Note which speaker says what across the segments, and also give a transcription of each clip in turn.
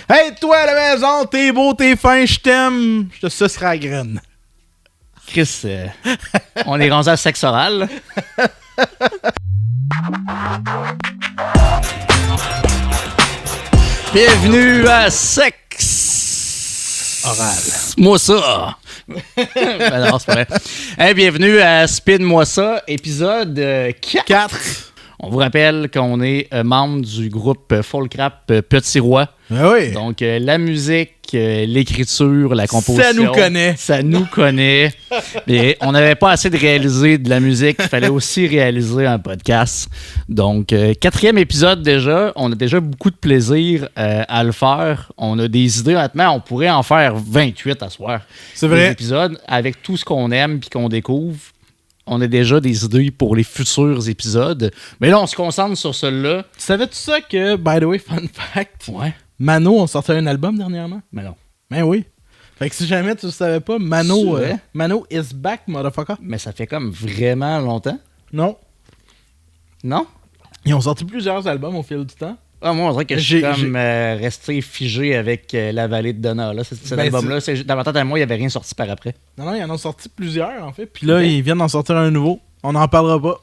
Speaker 1: Hey, toi à la maison, t'es beau, t'es fin, je t'aime, je te sucerai la graine.
Speaker 2: Chris, on est rendu à sexe oral. Bienvenue à Sexe
Speaker 1: Oral.
Speaker 2: Moi ça. Ben non, c'est pas vrai. Hey, bienvenue à Spin-moi ça, épisode 4. On vous rappelle qu'on est membre du groupe Folk Rap Petit Roi.
Speaker 1: Ben oui.
Speaker 2: Donc, la musique, l'écriture, la composition.
Speaker 1: Ça nous connaît.
Speaker 2: Ça nous connaît. Mais on n'avait pas assez de réaliser de la musique. Il fallait aussi réaliser un podcast. Donc, 4e épisode déjà. On a déjà beaucoup de plaisir à le faire. On a des idées. Honnêtement, on pourrait en faire 28 à soir.
Speaker 1: C'est vrai.
Speaker 2: Des épisodes avec tout ce qu'on aime puis qu'on découvre. On a déjà des idées pour les futurs épisodes. Mais là, on se concentre sur celui-là.
Speaker 1: Savais-tu ça que, by the way, fun fact,
Speaker 2: Ouais.
Speaker 1: Mano ont sorti un album dernièrement?
Speaker 2: Mais non.
Speaker 1: Ben oui. Fait que si jamais tu le savais pas, Mano,
Speaker 2: C'est vrai?
Speaker 1: Mano is back, motherfucker.
Speaker 2: Mais ça fait comme vraiment longtemps.
Speaker 1: Non.
Speaker 2: Non?
Speaker 1: Ils ont sorti plusieurs albums au fil du temps.
Speaker 2: Ah, moi, on dirait que je
Speaker 1: J'ai-
Speaker 2: suis comme resté figé avec la vallée de Donna. Là. Cet
Speaker 1: Ben,
Speaker 2: album-là, dans ma tête à moi, il n'y avait rien sorti par après.
Speaker 1: Non, ils en ont sorti plusieurs, en fait. Puis là,
Speaker 2: Ok.
Speaker 1: ils viennent d'en sortir un nouveau. On n'en parlera pas.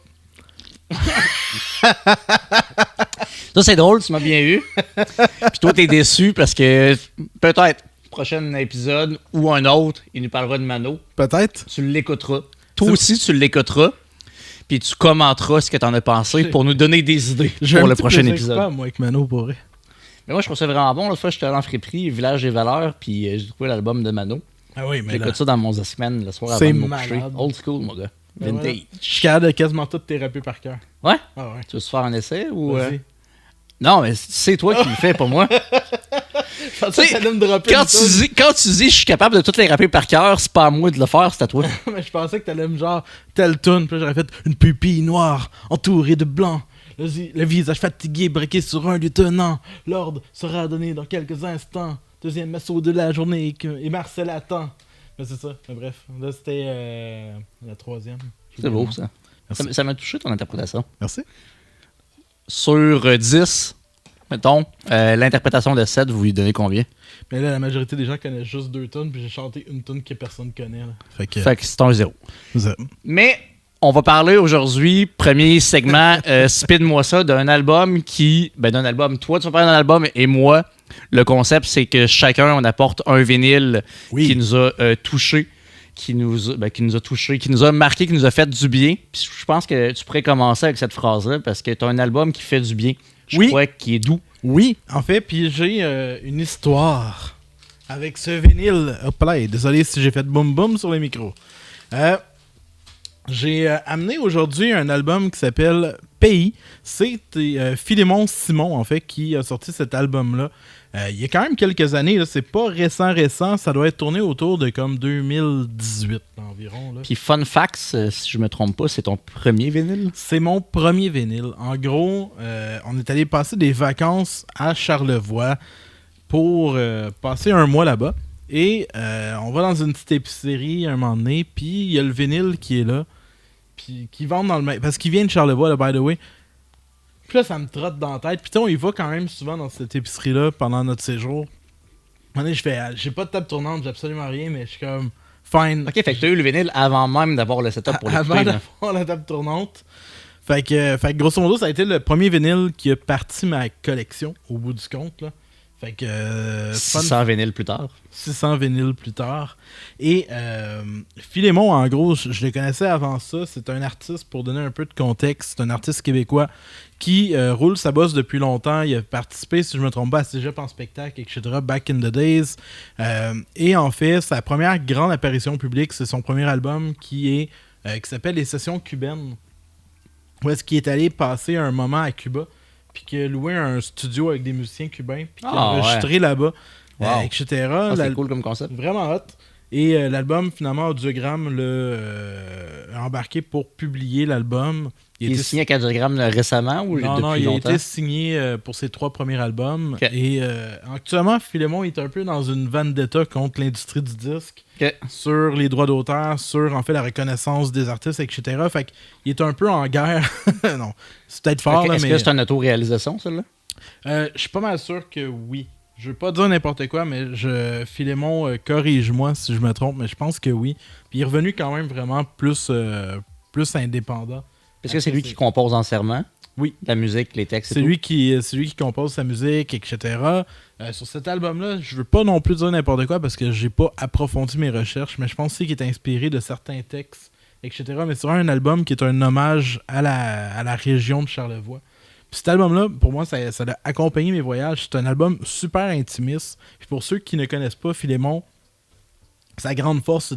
Speaker 2: Ça, c'est drôle, tu m'as bien eu. Puis toi, t'es déçu parce que peut-être, prochain épisode ou un autre, il nous parlera de Mano.
Speaker 1: Peut-être.
Speaker 2: Tu l'écouteras. Toi aussi, tu l'écouteras. Puis tu commenteras ce que t'en as pensé pour nous donner des idées pour le prochain épisode.
Speaker 1: Pas, moi, avec Mano, pour vrai.
Speaker 2: Mais moi, je trouve ça vraiment bon. L'autre fois, j'étais allé en friperie, Village des Valeurs, puis j'ai trouvé l'album de Mano.
Speaker 1: Ah oui, mais là,
Speaker 2: J'écoute ça dans mon semaine le soir avant
Speaker 1: c'est
Speaker 2: de me coucher.
Speaker 1: malade.
Speaker 2: Old school, mon gars.
Speaker 1: Ben
Speaker 2: Vintage.
Speaker 1: voilà. Je suis capable de quasiment tout théraper par cœur.
Speaker 2: Ouais?
Speaker 1: Ah ouais.
Speaker 2: Tu veux se faire un essai ou.
Speaker 1: Vas-y.
Speaker 2: Non, mais c'est toi qui le fais, pas moi.
Speaker 1: Je pensais que t'allais me dropper
Speaker 2: Quand
Speaker 1: une toune.
Speaker 2: quand tu dis je suis capable de toutes les rapper par cœur, c'est pas à moi de le faire, c'est à toi.
Speaker 1: Mais je pensais que t'allais me genre telle tune. Puis là, j'aurais fait une pupille noire entourée de blanc. Le visage fatigué, braqué sur un lieutenant. L'ordre sera donné dans quelques instants. Deuxième assaut de la journée et Marcel attend. Mais c'est ça. Mais bref, là c'était la troisième.
Speaker 2: C'est beau, ça.
Speaker 1: Merci.
Speaker 2: Ça m'a touché ton interprétation.
Speaker 1: Merci.
Speaker 2: Sur 10, mettons, l'interprétation de 7, vous lui donnez combien?
Speaker 1: Mais là, la majorité des gens connaissent juste 2 tunes. Puis j'ai chanté une tune que personne connaît. Là. Fait que.
Speaker 2: Fait que c'est un 0.
Speaker 1: ça.
Speaker 2: Mais on va parler aujourd'hui, premier segment, Spin-moi ça, d'un album qui. Ben, d'un album. Toi, tu vas parler d'un album et moi, le concept, c'est que chacun, on apporte un vinyle
Speaker 1: Oui.
Speaker 2: qui nous a touchés, qui nous a touchés, qui nous a marqué, qui nous a fait du bien. Puis je pense que tu pourrais commencer avec cette phrase-là parce que tu as un album qui fait du bien. Je
Speaker 1: Oui.
Speaker 2: crois qui est doux.
Speaker 1: Oui, en fait, puis j'ai une histoire avec ce vinyle. Hop là, désolé si j'ai fait boum boum sur les micros. J'ai amené aujourd'hui un album qui s'appelle Pays. C'est Philémon Simon, en fait, qui a sorti cet album-là. Il y a quand même quelques années, là, c'est pas récent, ça doit être tourné autour de comme 2018 environ. Là.
Speaker 2: Puis fun facts, si je me trompe pas, c'est ton premier vinyle?
Speaker 1: C'est mon premier vinyle. En gros, on est allé passer des vacances à Charlevoix pour passer un mois là-bas. Et on va dans une petite épicerie un moment donné, puis il y a le vinyle qui est là, puis qui vendent dans le parce qu'il vient de Charlevoix, là, by the way. Puis là, ça me trotte dans la tête. Puis on y va quand même souvent dans cette épicerie-là pendant notre séjour. À un moment donné, je fais, j'ai pas de table tournante, j'ai absolument rien, mais je suis comme, fine.
Speaker 2: Ok, fait que tu as eu le vinyle avant même d'avoir le setup pour l'écouter.
Speaker 1: Avant
Speaker 2: là.
Speaker 1: d'avoir la table tournante. Fait que grosso modo, ça a été le premier vinyle qui a parti ma collection au bout du compte. Là. Fait que
Speaker 2: 600 vinyles plus tard.
Speaker 1: 600 vinyles plus tard. Et Philémon, en gros, je le connaissais avant ça. C'est un artiste, pour donner un peu de contexte, c'est un artiste québécois qui roule sa bosse depuis longtemps. Il a participé, si je me trompe pas, à Cégep en spectacle, etc., back in the days. Et en fait, sa première grande apparition publique, c'est son premier album qui s'appelle Les Sessions cubaines. Où est-ce qu'il est allé passer un moment à Cuba, puis qu'il a loué un studio avec des musiciens cubains, puis qu'il a enregistré là-bas,
Speaker 2: Wow.
Speaker 1: etc.
Speaker 2: C'est cool comme concept.
Speaker 1: Vraiment hot. Et l'album, finalement, Audiogramme l'a embarqué pour publier l'album.
Speaker 2: Il est signé à Audiogramme récemment ou
Speaker 1: Non,
Speaker 2: depuis
Speaker 1: non, il a
Speaker 2: longtemps?
Speaker 1: été signé pour ses 3 premiers albums.
Speaker 2: Okay.
Speaker 1: Et actuellement, Philémon est un peu dans une vendetta contre l'industrie du disque,
Speaker 2: Okay.
Speaker 1: sur les droits d'auteur, sur en fait la reconnaissance des artistes, etc. Fait qu'il est un peu en guerre. Non, c'est peut-être fort,
Speaker 2: Okay.
Speaker 1: là,
Speaker 2: Est-ce
Speaker 1: mais
Speaker 2: que c'est une auto-réalisation, celle-là?
Speaker 1: je suis pas mal sûr que oui. Je veux pas dire n'importe quoi, mais Philémon, corrige-moi si je me trompe, mais je pense que oui. Puis il est revenu quand même vraiment plus indépendant.
Speaker 2: Est-ce que c'est lui qui compose entièrement?
Speaker 1: Oui.
Speaker 2: La musique, les textes et
Speaker 1: C'est
Speaker 2: tout?
Speaker 1: lui qui compose sa musique, etc. Sur cet album-là, je veux pas non plus dire n'importe quoi parce que j'ai pas approfondi mes recherches, mais je pense aussi qu'il est inspiré de certains textes, etc. Mais c'est vraiment un album qui est un hommage à la région de Charlevoix. Puis cet album-là, pour moi, ça a accompagné mes voyages. C'est un album super intimiste. Puis pour ceux qui ne connaissent pas Philémon, sa grande force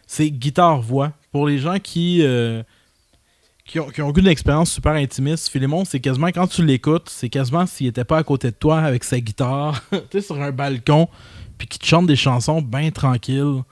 Speaker 1: c'est guitare-voix. Pour les gens qui ont eu une expérience super intimiste, Philémon, c'est quasiment quand tu l'écoutes, c'est quasiment s'il était pas à côté de toi avec sa guitare, tu sais, sur un balcon, puis qu'il te chante des chansons bien tranquilles.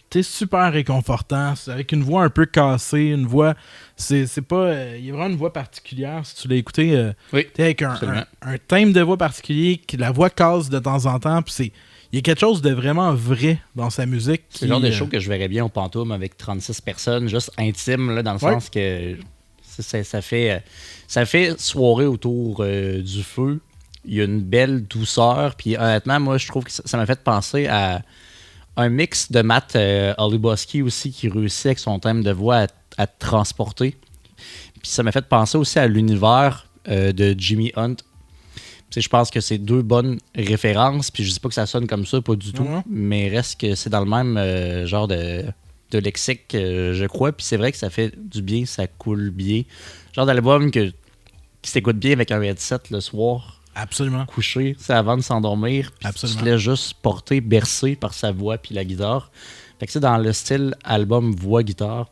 Speaker 1: Tu sais, super réconfortant, avec une voix un peu cassée, une voix. C'est pas. Il y a vraiment une voix particulière, si tu l'as écouté.
Speaker 2: Oui,
Speaker 1: avec un thème de voix particulier, que la voix casse de temps en temps, puis c'est. Il y a quelque chose de vraiment vrai dans sa musique.
Speaker 2: C'est le genre de show que je verrais bien au Pantoum avec 36 personnes, juste intime, là, dans le sens que ça fait soirée autour du feu. Il y a une belle douceur. Puis honnêtement, moi, je trouve que ça m'a fait penser à un mix de Matt Oliboski aussi qui réussit avec son thème de voix à te transporter. Puis ça m'a fait penser aussi à l'univers de Jimmy Hunt. Je pense que c'est deux bonnes références, puis je dis pas que ça sonne comme ça, pas du tout, mais reste que c'est dans le même genre de lexique, je crois, puis c'est vrai que ça fait du bien, ça coule bien. Genre d'album qui s'écoute bien avec un headset le soir.
Speaker 1: Absolument.
Speaker 2: Couché, c'est avant de s'endormir, puis tu te laisses juste porter, bercer par sa voix puis la guitare. Fait que c'est dans le style album voix-guitare.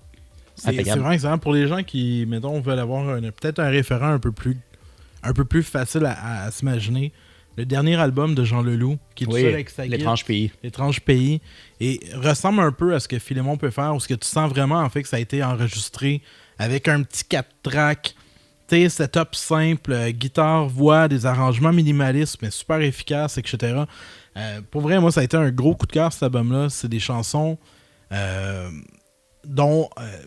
Speaker 1: C'est vraiment excellent pour les gens qui, mettons, veulent avoir peut-être un référent un peu plus facile à s'imaginer. Le dernier album de Jean Leloup, qui est tout seul avec sa guitare,
Speaker 2: L'étrange pays.
Speaker 1: L'étrange pays, et ressemble un peu à ce que Philémon peut faire, ou ce que tu sens vraiment en fait que ça a été enregistré avec un petit 4-track, setup simple, guitare, voix, des arrangements minimalistes, mais super efficaces, etc. Pour vrai, moi, ça a été un gros coup de cœur, cet album-là. C'est des chansons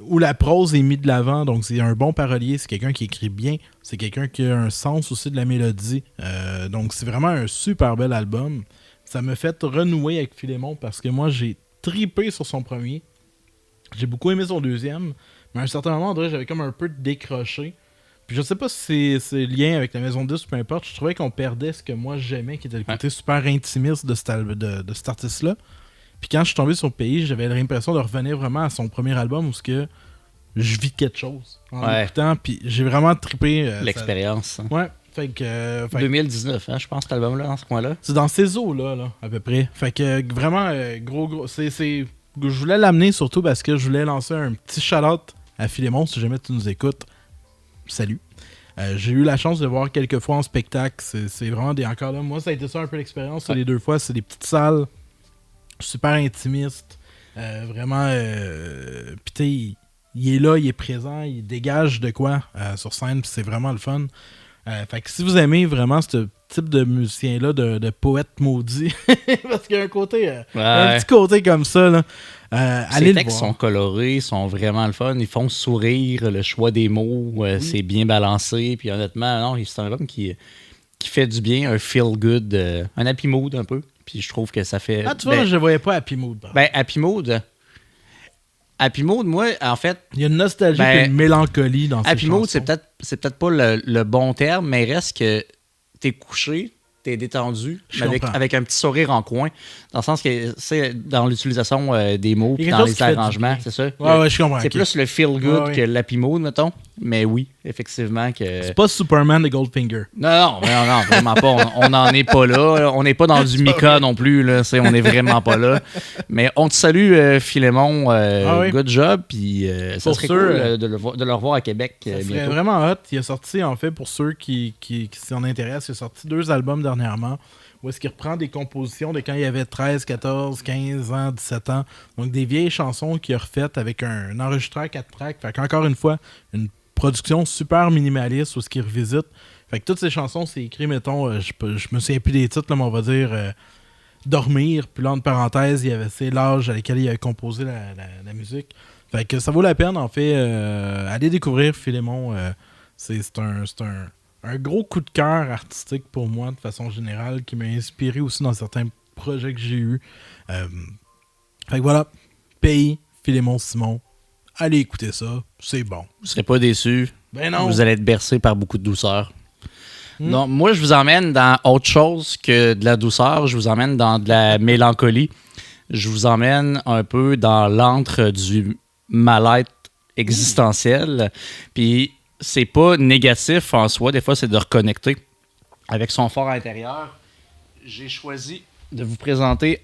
Speaker 1: où la prose est mise de l'avant, donc c'est un bon parolier, c'est quelqu'un qui écrit bien, c'est quelqu'un qui a un sens aussi de la mélodie, donc c'est vraiment un super bel album. Ça m'a fait renouer avec Philémon parce que moi j'ai tripé sur son premier, j'ai beaucoup aimé son deuxième, mais à un certain moment j'avais comme un peu décroché, puis je sais pas si c'est lien avec la maison de disques ou peu importe, je trouvais qu'on perdait ce que moi j'aimais, qui était le côté super intimiste de cet artiste-là. Puis quand je suis tombé sur le pays, j'avais l'impression de revenir vraiment à son premier album où je vis quelque chose en écoutant. Puis j'ai vraiment trippé.
Speaker 2: L'expérience.
Speaker 1: Ouais. Fait que,
Speaker 2: 2019, je pense, cet album-là, dans ce coin-là.
Speaker 1: C'est dans ces eaux-là, à peu près. Fait que vraiment, gros. Je voulais l'amener surtout parce que je voulais lancer un petit shout-out à Philémon, si jamais tu nous écoutes. Salut. J'ai eu la chance de voir quelques fois en spectacle. C'est vraiment encore là. Moi, ça a été ça un peu l'expérience. Les deux fois, c'est des petites salles super intimiste, vraiment pis il est là, il est présent, il dégage de quoi sur scène, pis c'est vraiment le fun. Fait que si vous aimez vraiment ce type de musicien-là, de poète maudit, parce qu'il y a un petit côté comme ça, là, allez le voir. Les textes
Speaker 2: sont colorés, sont vraiment le fun, ils font sourire, le choix des mots, c'est bien balancé, puis honnêtement, non, c'est un album qui fait du bien, un feel-good, un happy mood un peu. Puis je trouve que ça fait...
Speaker 1: Ah, tu vois, je voyais pas Happy Mood.
Speaker 2: Happy Mood, moi, en fait...
Speaker 1: Il y a une nostalgie et une mélancolie dans ces chansons.
Speaker 2: Happy Mood, c'est peut-être pas le bon terme, mais reste que t'es couché, t'es détendu, avec un petit sourire en coin, dans le sens que c'est dans l'utilisation des mots puis dans les arrangements, c'est ça?
Speaker 1: Ouais, je comprends.
Speaker 2: C'est plus le feel-good que l'happy mood, mettons. Mais oui, effectivement que...
Speaker 1: C'est pas Superman de Goldfinger.
Speaker 2: Non, vraiment pas. On n'en est pas là. On n'est pas dans du Mika non plus. Là. On n'est vraiment pas là. Mais on te salue, Philémon. Good job. Puis ça serait cool de le revoir à Québec
Speaker 1: ça
Speaker 2: bientôt.
Speaker 1: serait vraiment hot. Il a sorti, en fait, pour ceux qui s'en intéressent, il a sorti 2 albums dernièrement où est-ce qu'il reprend des compositions de quand il avait 13, 14, 15 ans, 17 ans. Donc des vieilles chansons qu'il a refaites avec un enregistreur 4 tracks. Fait qu'encore une fois, une production super minimaliste où ce qu'il revisite. Fait que toutes ces chansons, c'est écrit, mettons, je me souviens plus des titres, là, mais on va dire Dormir, puis là, entre parenthèses, c'est l'âge à lequel il a composé la musique. Fait que ça vaut la peine, en fait, aller découvrir Philémon. C'est un gros coup de cœur artistique pour moi, de façon générale, qui m'a inspiré aussi dans certains projets que j'ai eus. Fait que voilà, Pays, Philémon Simon, allez écouter ça, c'est bon.
Speaker 2: Vous serez pas déçus.
Speaker 1: Ben non.
Speaker 2: Vous allez être bercé par beaucoup de douceur. Non, moi, je vous emmène dans autre chose que de la douceur. Je vous emmène dans de la mélancolie. Je vous emmène un peu dans l'antre du mal-être existentiel. Puis, c'est pas négatif en soi. Des fois, c'est de reconnecter avec son fort intérieur. J'ai choisi de vous présenter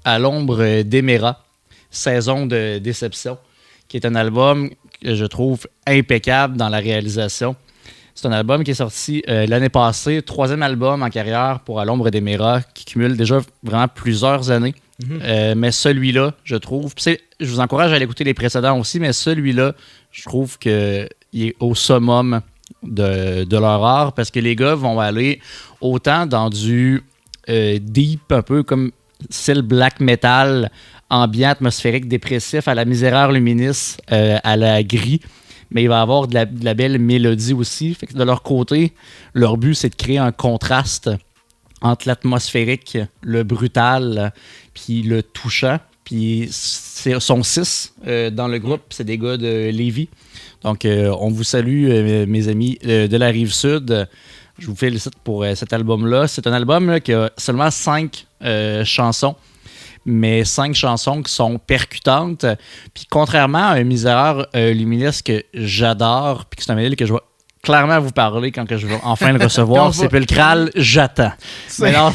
Speaker 2: À l'ombre d'Éméra, Saison de déception, qui est un album que je trouve impeccable dans la réalisation. C'est un album qui est sorti l'année passée, 3e album en carrière pour À l'ombre d'Éméra, qui cumule déjà vraiment plusieurs années. Mais celui-là, je trouve, je vous encourage à aller écouter les précédents aussi, mais celui-là, je trouve qu'il est au summum de leur art, parce que les gars vont aller autant dans du deep, un peu comme style black metal, ambiant, atmosphérique, dépressif, à la Miserere Luminis, à la gris. Mais il va y avoir de la belle mélodie aussi. Fait que de leur côté, leur but, c'est de créer un contraste entre l'atmosphérique, le brutal, puis le touchant. Puis ils sont 6 dans le groupe. C'est des gars de Lévis. Donc, on vous salue, mes amis de la Rive-Sud. Je vous félicite pour cet album-là. C'est un album là, qui a seulement 5 chansons, mais 5 chansons qui sont percutantes. Puis contrairement à un Miserere Luminis que j'adore, puis que c'est un modèle que je vais clairement vous parler quand que je vais enfin le recevoir, Sépulcral, j'attends. Mais non,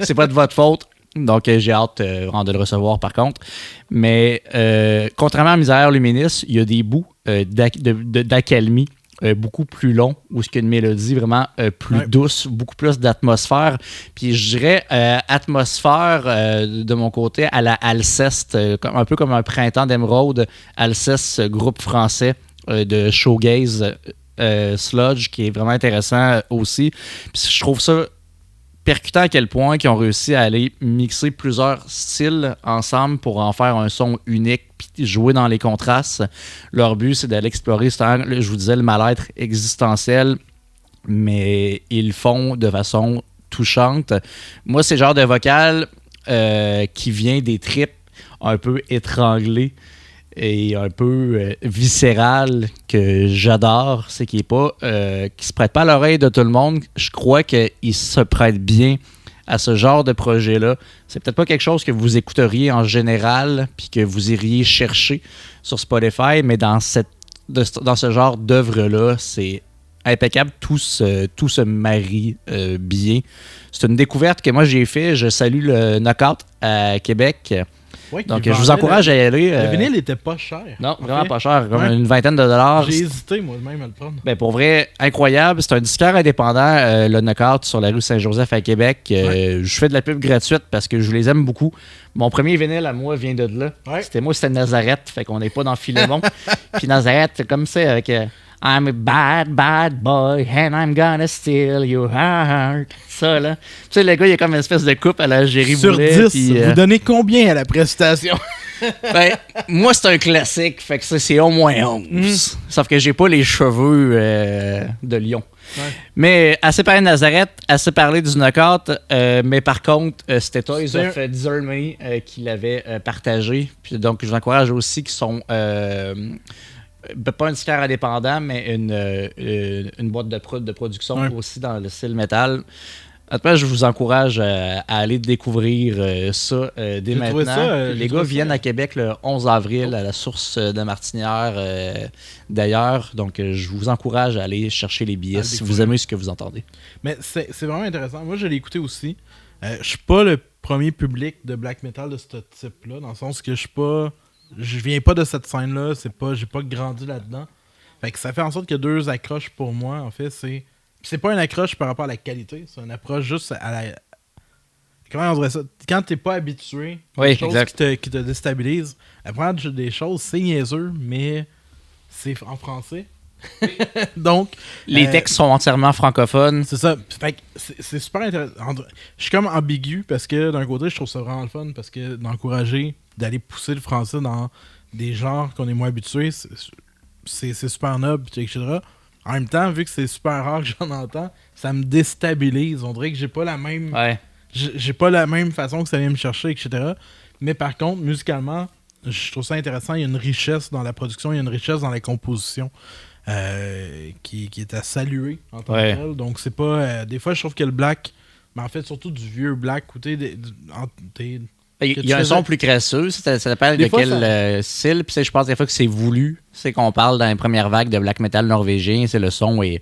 Speaker 2: c'est pas de votre faute. Donc j'ai hâte de le recevoir par contre. Mais contrairement à Miserere Luminis, il y a des bouts d'accalmie beaucoup plus long, où il y a une mélodie vraiment plus douce, beaucoup plus d'atmosphère. Puis je dirais atmosphère de mon côté à la Alceste, un peu comme un Printemps d'Émeraude, Alceste, groupe français de shoegaze sludge, qui est vraiment intéressant aussi. Puis je trouve ça percutant à quel point ils ont réussi à aller mixer plusieurs styles ensemble pour en faire un son unique puis jouer dans les contrastes. Leur but, c'est d'aller explorer, je vous disais, le mal-être existentiel, mais ils le font de façon touchante. Moi, c'est le genre de vocal qui vient des tripes un peu étranglées et un peu viscéral que j'adore, c'est qu'il est pas qui se prête pas à l'oreille de tout le monde. Je crois qu'il se prête bien à ce genre de projet-là. C'est peut-être pas quelque chose que vous écouteriez en général puis que vous iriez chercher sur Spotify, mais dans ce genre d'œuvre-là, c'est impeccable. Tout se marie bien. C'est une découverte que moi j'ai fait. Je salue le Knockout à Québec.
Speaker 1: Ouais,
Speaker 2: donc, je vous encourage à y aller.
Speaker 1: Le vinyle était pas cher.
Speaker 2: Non, vraiment pas cher. Comme une vingtaine de dollars.
Speaker 1: J'ai hésité, moi-même, à le prendre.
Speaker 2: Ben, pour vrai, incroyable. C'est un disquaire indépendant, le Knockout, sur la rue Saint-Joseph à Québec. Je fais de la pub gratuite parce que je les aime beaucoup. Mon premier vinyle à moi vient de là. Ouais. C'était Nazareth. Fait qu'on n'est pas dans Philémon. Puis Nazareth, c'est comme ça avec... I'm a bad, bad boy and I'm gonna steal your heart. Ça, là. Tu sais, le gars, il y a comme une espèce de coupe à la Jerry Boulet.
Speaker 1: Sur 10, vous donnez combien à la prestation?
Speaker 2: Ben, moi, c'est un classique. Fait que c'est au moins 11. Sauf que j'ai pas les cheveux de lion. Ouais. Mais assez parlé de Nazareth, assez parlé du Knockout, mais par contre, c'était Toys of Disarmony qui l'avait partagé. Puis donc, je vous encourage aussi qu'ils sont... pas un disquaire indépendant, mais une boîte de production aussi dans le style métal. Après, je vous encourage à aller découvrir ça dès maintenant. Les gars viennent à Québec le 11 avril à la source de Martinière d'ailleurs. Donc, je vous encourage à aller chercher les billets si vous aimez ce que vous entendez.
Speaker 1: Mais c'est vraiment intéressant. Moi, je l'ai écouté aussi. Je suis pas le premier public de black metal de ce type-là, dans le sens que je viens pas de cette scène-là, j'ai pas grandi là-dedans. Fait que ça fait en sorte qu'il y a 2 accroches pour moi, en fait. C'est pas une accroche par rapport à la qualité, c'est une approche juste à la... Comment on dirait ça? Quand t'es pas habitué à des choses qui te déstabilisent, apprendre des choses, c'est niaiseux, mais c'est en français. Donc...
Speaker 2: Les textes sont entièrement francophones.
Speaker 1: C'est ça. Fait que c'est super intéressant. Je suis comme ambigu parce que d'un côté, je trouve ça vraiment le fun parce que d'encourager, d'aller pousser le français dans des genres qu'on est moins habitués, c'est super noble, etc. En même temps, vu que c'est super rare que j'en entends, ça me déstabilise. On dirait que j'ai pas la même...
Speaker 2: Ouais.
Speaker 1: J'ai pas la même façon que ça vient me chercher, etc. Mais par contre, musicalement, je trouve ça intéressant. Il y a une richesse dans la production, il y a une richesse dans la composition qui est à saluer en tant que tel. Donc, c'est pas... des fois, je trouve que le black, mais en fait, surtout du vieux black,
Speaker 2: il y a un son plus crasseux, ça dépend de quel style. Puis je pense des fois que c'est voulu. C'est qu'on parle dans les premières vagues de black metal norvégien, c'est le son est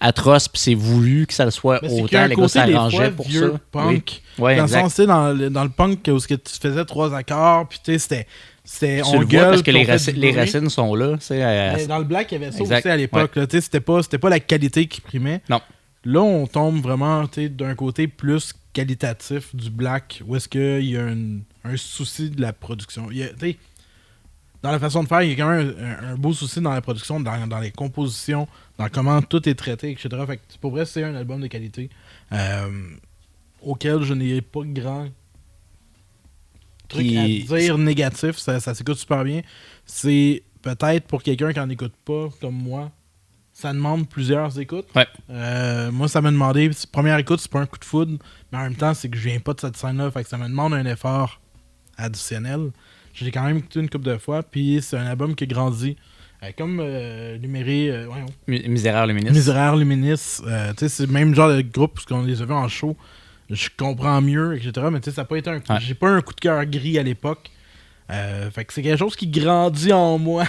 Speaker 2: atroce, puis c'est voulu que ça le soit autant. Les gars s'arrangeaient pour ça.
Speaker 1: Punk.
Speaker 2: Oui,
Speaker 1: dans le sens, tu sais, dans le punk, où tu faisais 3 accords, puis tu sais, c'était
Speaker 2: on gueule parce que les racines sont là.
Speaker 1: Dans le black, il y avait ça aussi à l'époque. Ouais. C'était pas la qualité qui primait.
Speaker 2: Non.
Speaker 1: Là, on tombe vraiment d'un côté plus qualitatif du black, où est-ce qu'il y a un souci de la production. Dans la façon de faire, il y a quand même un beau souci dans la production, dans les compositions, dans comment tout est traité, etc. Fait que pour vrai, c'est un album de qualité auquel je n'ai pas grand truc à dire négatif. Ça s'écoute super bien. C'est peut-être pour quelqu'un qui n'en écoute pas, comme moi, ça demande plusieurs écoutes.
Speaker 2: Ouais.
Speaker 1: Moi, ça m'a demandé, première écoute, c'est pas un coup de foudre, mais en même temps, c'est que je viens pas de cette scène-là, fait que ça me demande un effort additionnel. Je l'ai quand même écouté une couple de fois, puis c'est un album qui a grandi. Comme
Speaker 2: Miséraire Luminis.
Speaker 1: Miséraire Luminis. C'est le même genre de groupe, parce qu'on les a vus en show. Je comprends mieux, etc. Mais ça n'a pas été j'ai pas un coup de cœur gris à l'époque. Fait que c'est quelque chose qui grandit en moi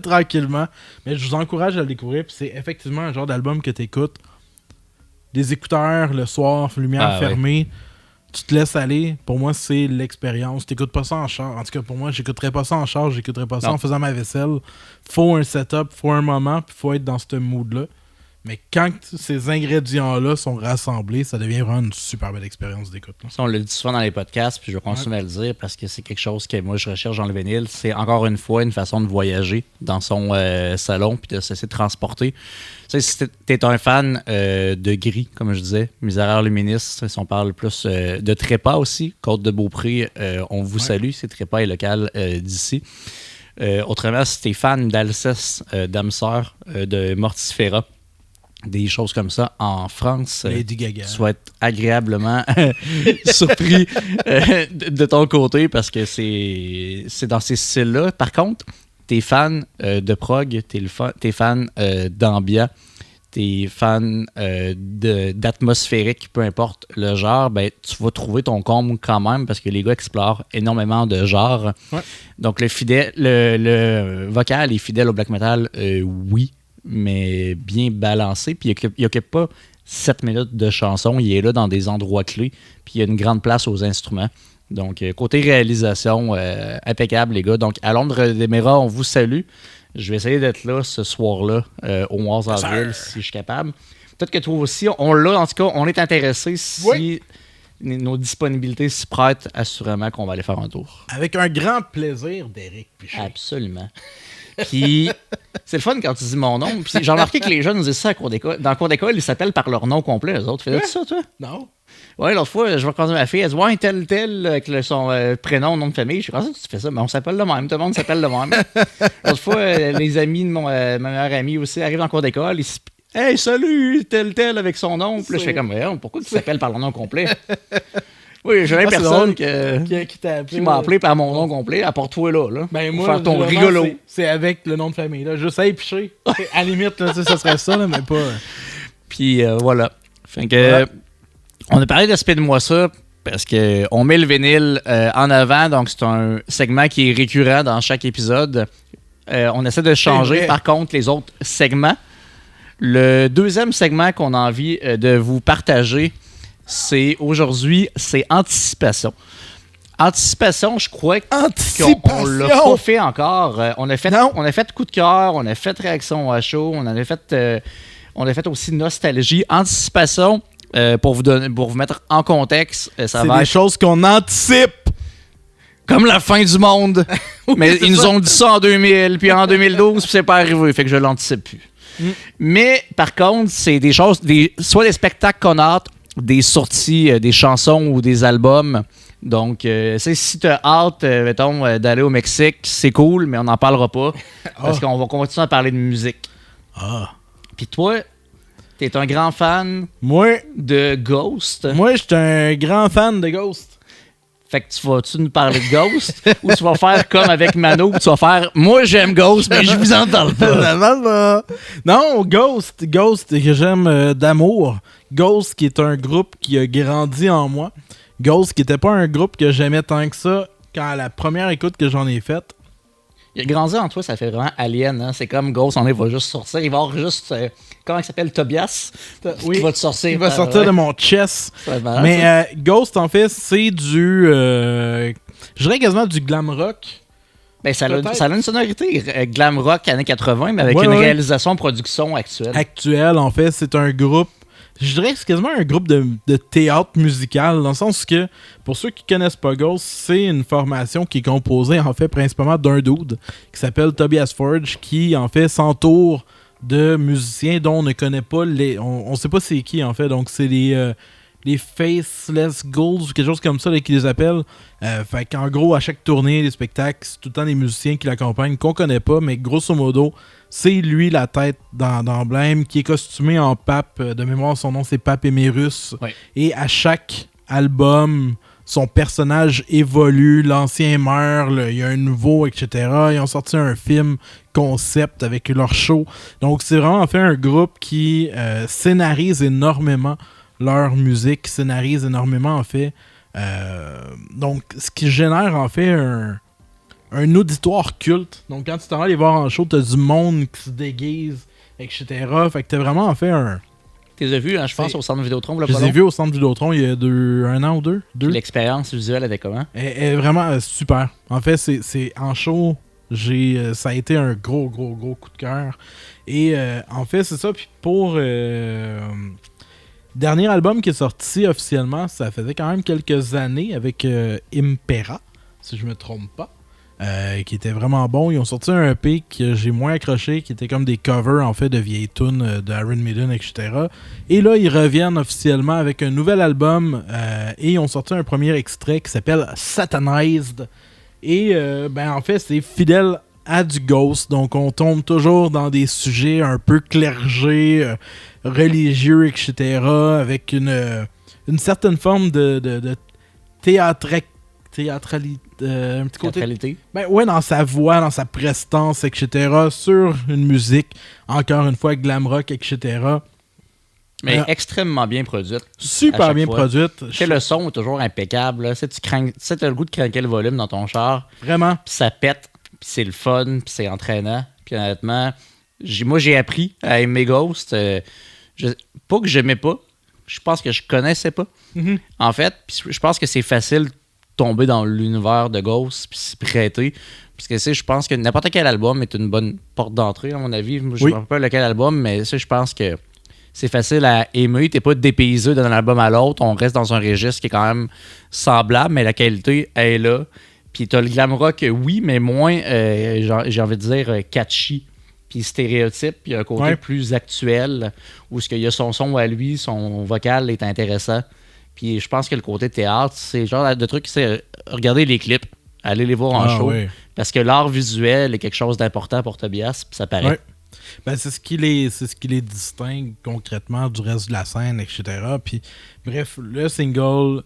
Speaker 1: tranquillement. Mais je vous encourage à le découvrir. Puis c'est effectivement un genre d'album que tu écoutes. Des écouteurs le soir, lumière fermée. Ouais. Tu te laisses aller. Pour moi, c'est l'expérience. Tu n'écoutes pas ça en char. En tout cas, pour moi, j'écouterais pas ça en char. J'écouterais pas ça en faisant ma vaisselle. Faut un setup, faut un moment, puis faut être dans ce mood-là. Mais quand ces ingrédients-là sont rassemblés, ça devient vraiment une super belle expérience d'écoute.
Speaker 2: Ça, on le dit souvent dans les podcasts, puis je vais continuer à le dire parce que c'est quelque chose que moi je recherche dans le vinyle. C'est encore une fois une façon de voyager dans son salon puis de se laisser transporter. Tu sais, si t'es un fan de gris, comme je disais, Miséraire Luminis, si on parle plus de Trépas aussi, Côte de Beaupré, on vous salue, c'est Trépas est local d'ici. Autrement, si t'es fan d'Alceste, d'âme sœur, de Mortifera, des choses comme ça en France,
Speaker 1: tu
Speaker 2: sois agréablement surpris de ton côté parce que c'est dans ces styles-là. Par contre, t'es fan de prog, t'es fan d'ambient, t'es fan d'atmosphérique, peu importe le genre, ben, tu vas trouver ton comble quand même parce que les gars explorent énormément de genres. Ouais. Donc le vocal est fidèle au black metal, oui, mais bien balancé. Puis il n'occupe pas 7 minutes de chanson. Il est là dans des endroits clés. Puis il y a une grande place aux instruments. Donc, côté réalisation, impeccable, les gars. Donc, à Londres Déméra, on vous salue. Je vais essayer d'être là ce soir-là, au 11 avril, si je suis capable. Peut-être que toi aussi, on l'a. En tout cas, on est intéressé si nos disponibilités s'y prêtent. Assurément qu'on va aller faire un tour.
Speaker 1: Avec un grand plaisir d'Éric Piché.
Speaker 2: Absolument. Puis, c'est le fun quand tu dis mon nom. Puis, j'ai remarqué que les jeunes nous disent ça dans le cours d'école, ils s'appellent par leur nom complet, eux autres. Fais-tu ça, toi?
Speaker 1: Non.
Speaker 2: Ouais, l'autre fois, je vais croiser ma fille, elle dit ouais, tel, avec son prénom, nom de famille. Je dis, comment ça tu fais ça? Mais on s'appelle le même, tout le monde s'appelle le même. L'autre fois, les amis de ma meilleure amie aussi arrivent dans le cours d'école, ils se hey, salut, tel, avec son nom. Puis là, je fais comme, pourquoi tu s'appelles par leur nom complet? Oui, j'ai une personne qui m'a appelé par mon nom complet, à part toi là.
Speaker 1: Ben moi,
Speaker 2: faire ton rigolo.
Speaker 1: C'est avec le nom de famille. Là. Je sais picher. À la limite, là, ça serait ça, là, mais pas.
Speaker 2: Puis voilà. Fait que, on a parlé de Speed-moi ça parce qu'on met le vinyle en avant, donc c'est un segment qui est récurrent dans chaque épisode. On essaie de changer, par contre, les autres segments. Le deuxième segment qu'on a envie de vous partager, c'est Anticipation. Anticipation, je crois qu'on l'a pas fait encore. On a fait coup de cœur, on a fait réaction à chaud, on a fait aussi nostalgie. Anticipation, pour vous mettre en contexte, ça va
Speaker 1: être des choses qu'on anticipe.
Speaker 2: Comme la fin du monde. Mais ils nous ont dit ça en 2000, puis en 2012, puis c'est pas arrivé, fait que je l'anticipe plus. Mais par contre, c'est des choses, soit des spectacles qu'on a hâte, des sorties, des chansons ou des albums. Donc, si tu as hâte, mettons, d'aller au Mexique, c'est cool, mais on n'en parlera pas parce qu'on va continuer à parler de musique. Puis toi, t'es un grand fan
Speaker 1: Moi,
Speaker 2: de Ghost.
Speaker 1: moi, je suis un grand fan de Ghost.
Speaker 2: Fait que tu nous parler de Ghost ou tu vas faire comme avec Mano, tu vas faire moi j'aime Ghost, mais je vous en parle pas.
Speaker 1: Non, Ghost que j'aime d'amour. Ghost qui est un groupe qui a grandi en moi. Ghost qui était pas un groupe que j'aimais tant que ça quand à la première écoute que j'en ai faite.
Speaker 2: Il a grandi en toi, ça fait vraiment alien. Hein? C'est comme Ghost, il va juste sortir. Il va avoir juste. Comment il s'appelle Tobias
Speaker 1: Oui,
Speaker 2: qui va te sortir.
Speaker 1: il va sortir de mon chest.
Speaker 2: Malade,
Speaker 1: mais Ghost, en fait, c'est du. Je dirais quasiment du glam rock.
Speaker 2: Ben, ça a une sonorité glam rock années 80, mais avec une réalisation production actuelle.
Speaker 1: Actuelle, en fait, c'est un groupe. Je dirais que c'est quasiment un groupe de théâtre musical, dans le sens que, pour ceux qui connaissent pas Ghost, c'est une formation qui est composée, en fait, principalement d'un dude qui s'appelle Tobias Forge, qui, en fait, s'entoure de musiciens dont on ne connaît pas les... On sait pas c'est qui, en fait, donc c'est les Faceless Ghouls ou quelque chose comme ça là, qui les appellent. Fait qu'en gros, à chaque tournée, les spectacles, c'est tout le temps des musiciens qui l'accompagnent, qu'on connaît pas, mais grosso modo, c'est lui la tête d'emblème qui est costumé en pape. De mémoire, son nom c'est Pape Emeritus.
Speaker 2: Ouais.
Speaker 1: Et à chaque album, son personnage évolue, l'ancien meurt, il y a un nouveau, etc. Ils ont sorti un film concept avec leur show. Donc c'est vraiment en fait un groupe qui scénarise énormément leur musique, scénarise énormément en fait. Donc ce qui génère en fait un auditoire culte. Donc quand tu t'en vas les voir en show, t'as du monde qui se déguise, etc. Fait que t'as vraiment en fait un...
Speaker 2: Tu les as vus, hein, je pense, au centre Vidéotron.
Speaker 1: Je les ai vus au centre Vidéotron il y a un an ou deux.
Speaker 2: L'expérience visuelle était comment?
Speaker 1: Elle est vraiment super. En fait, c'est en show, ça a été un gros coup de cœur. Et en fait, c'est ça. Puis pour... dernier album qui est sorti officiellement, ça faisait quand même quelques années avec Impera, si je me trompe pas. Qui était vraiment bon. Ils ont sorti un EP que j'ai moins accroché, qui était comme des covers en fait de vieilles tunes de Iron Maiden, etc. Et là, ils reviennent officiellement avec un nouvel album et ils ont sorti un premier extrait qui s'appelle Satanized. Et en fait, c'est fidèle à du Ghost. Donc, on tombe toujours dans des sujets un peu clergés, religieux, etc. Avec une certaine forme de théâtralité. Un petit côté.
Speaker 2: Théâtralité.
Speaker 1: Ben ouais, dans sa voix, dans sa prestance, etc. Sur une musique, encore une fois, glam rock, etc.
Speaker 2: Mais extrêmement bien produite.
Speaker 1: Super bien produite.
Speaker 2: Le son est toujours impeccable. Tu as le goût de craquer le volume dans ton char.
Speaker 1: Vraiment.
Speaker 2: Puis ça pète, puis c'est le fun, puis c'est entraînant. Puis honnêtement, moi j'ai appris à aimer Ghost. Pas que j'aimais pas, je pense que je connaissais pas.
Speaker 1: Mm-hmm.
Speaker 2: En fait, je pense que c'est facile tomber dans l'univers de Ghost puis s'y prêter. Parce que je pense que n'importe quel album est une bonne porte d'entrée, à mon avis. Je ne sais pas lequel album, mais je pense que c'est facile à aimer. T'es pas dépaysé d'un album à l'autre. On reste dans un registre qui est quand même semblable, mais la qualité est là. Puis t'as le glam rock, oui, mais moins, j'ai envie de dire, catchy. Puis stéréotype, puis un côté plus actuel, où il y a son son à lui, son vocal est intéressant. Puis je pense que le côté théâtre, c'est le genre de truc, c'est regarder les clips, aller les voir en show. Oui. Parce que l'art visuel est quelque chose d'important pour Tobias, puis ça paraît.
Speaker 1: Oui. Ben, c'est ce qui les distingue concrètement du reste de la scène, etc. Puis bref, le single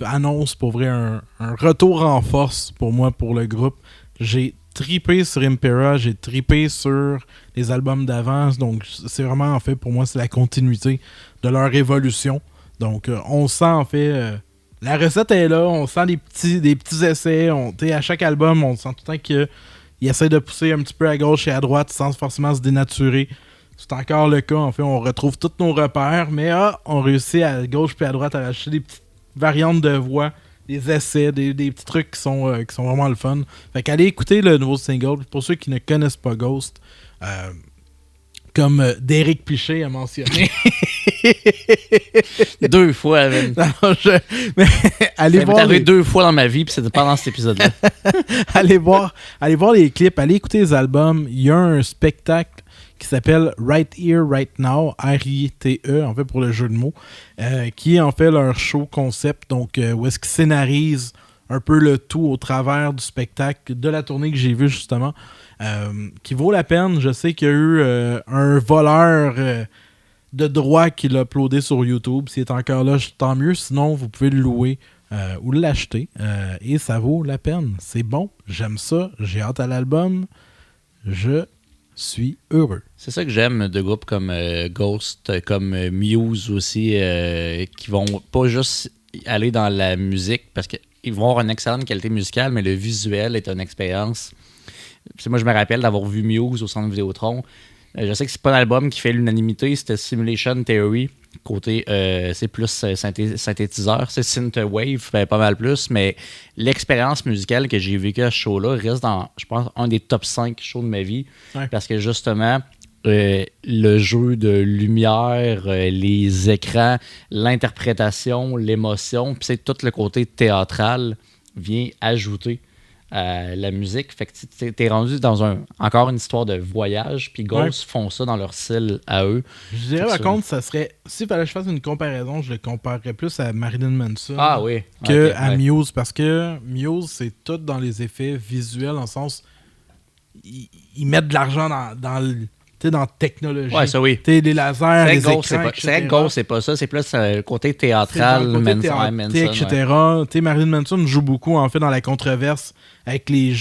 Speaker 1: annonce pour vrai un retour en force pour moi, pour le groupe. J'ai tripé sur Impera, j'ai tripé sur les albums d'avance. Donc c'est vraiment, en fait, pour moi, c'est la continuité de leur évolution. Donc, on sent, en fait, la recette est là, on sent des petits essais. À chaque album, on sent tout le temps qu'ils essaient de pousser un petit peu à gauche et à droite sans forcément se dénaturer. C'est encore le cas, en fait, on retrouve tous nos repères, mais on réussit à gauche et à droite à acheter des petites variantes de voix, des essais, des petits trucs qui sont vraiment le fun. Fait qu'allez écouter le nouveau single. Pour ceux qui ne connaissent pas Ghost, comme Derek Pichet a mentionné.
Speaker 2: 2 fois, même.
Speaker 1: Mais allez voir.
Speaker 2: T'avais 2 fois dans ma vie, puis c'était pas dans cet épisode-là.
Speaker 1: allez voir les clips, allez écouter les albums. Il y a un spectacle qui s'appelle Right Here, Right Now, R-I-T-E, en fait, pour le jeu de mots, qui est en fait leur show concept, donc où est-ce qu'ils scénarisent un peu le tout au travers du spectacle de la tournée que j'ai vue justement, qui vaut la peine. Je sais qu'il y a eu un voleur de droit qui l'a uploadé sur YouTube. S'il est encore là, tant mieux. Sinon, vous pouvez le louer ou l'acheter. Et ça vaut la peine. C'est bon. J'aime ça. J'ai hâte à l'album. Je suis heureux.
Speaker 2: C'est ça que j'aime de groupes comme Ghost, comme Muse aussi, qui vont pas juste aller dans la musique parce qu'ils vont avoir une excellente qualité musicale, mais le visuel est une expérience. Moi, je me rappelle d'avoir vu Muse au Centre Vidéotron. Je sais que c'est pas un album qui fait l'unanimité, c'était Simulation Theory. Côté, c'est plus synthétiseur, c'est synthwave, pas mal plus, mais l'expérience musicale que j'ai vécue à ce show-là reste dans, je pense, un des top 5 shows de ma vie. Ouais. Parce que justement, le jeu de lumière, les écrans, l'interprétation, l'émotion, puis c'est tout le côté théâtral vient ajouter la musique. Fait que t'es rendu dans encore une histoire de voyage, puis Ghost font ça dans leur style à eux.
Speaker 1: Je dirais par contre, ça serait, s'il fallait que je fasse une comparaison, je le comparerais plus à Marilyn Manson que à Muse, parce que Muse, c'est tout dans les effets visuels, dans le sens, ils mettent de l'argent dans la technologie.
Speaker 2: Ouais, ça oui.
Speaker 1: Les lasers, les écrans,
Speaker 2: c'est vrai que Ghost, c'est pas ça. C'est plus le côté théâtral, Manson,
Speaker 1: etc. Ouais. Marilyn Manson joue beaucoup, en fait, dans la controverse avec les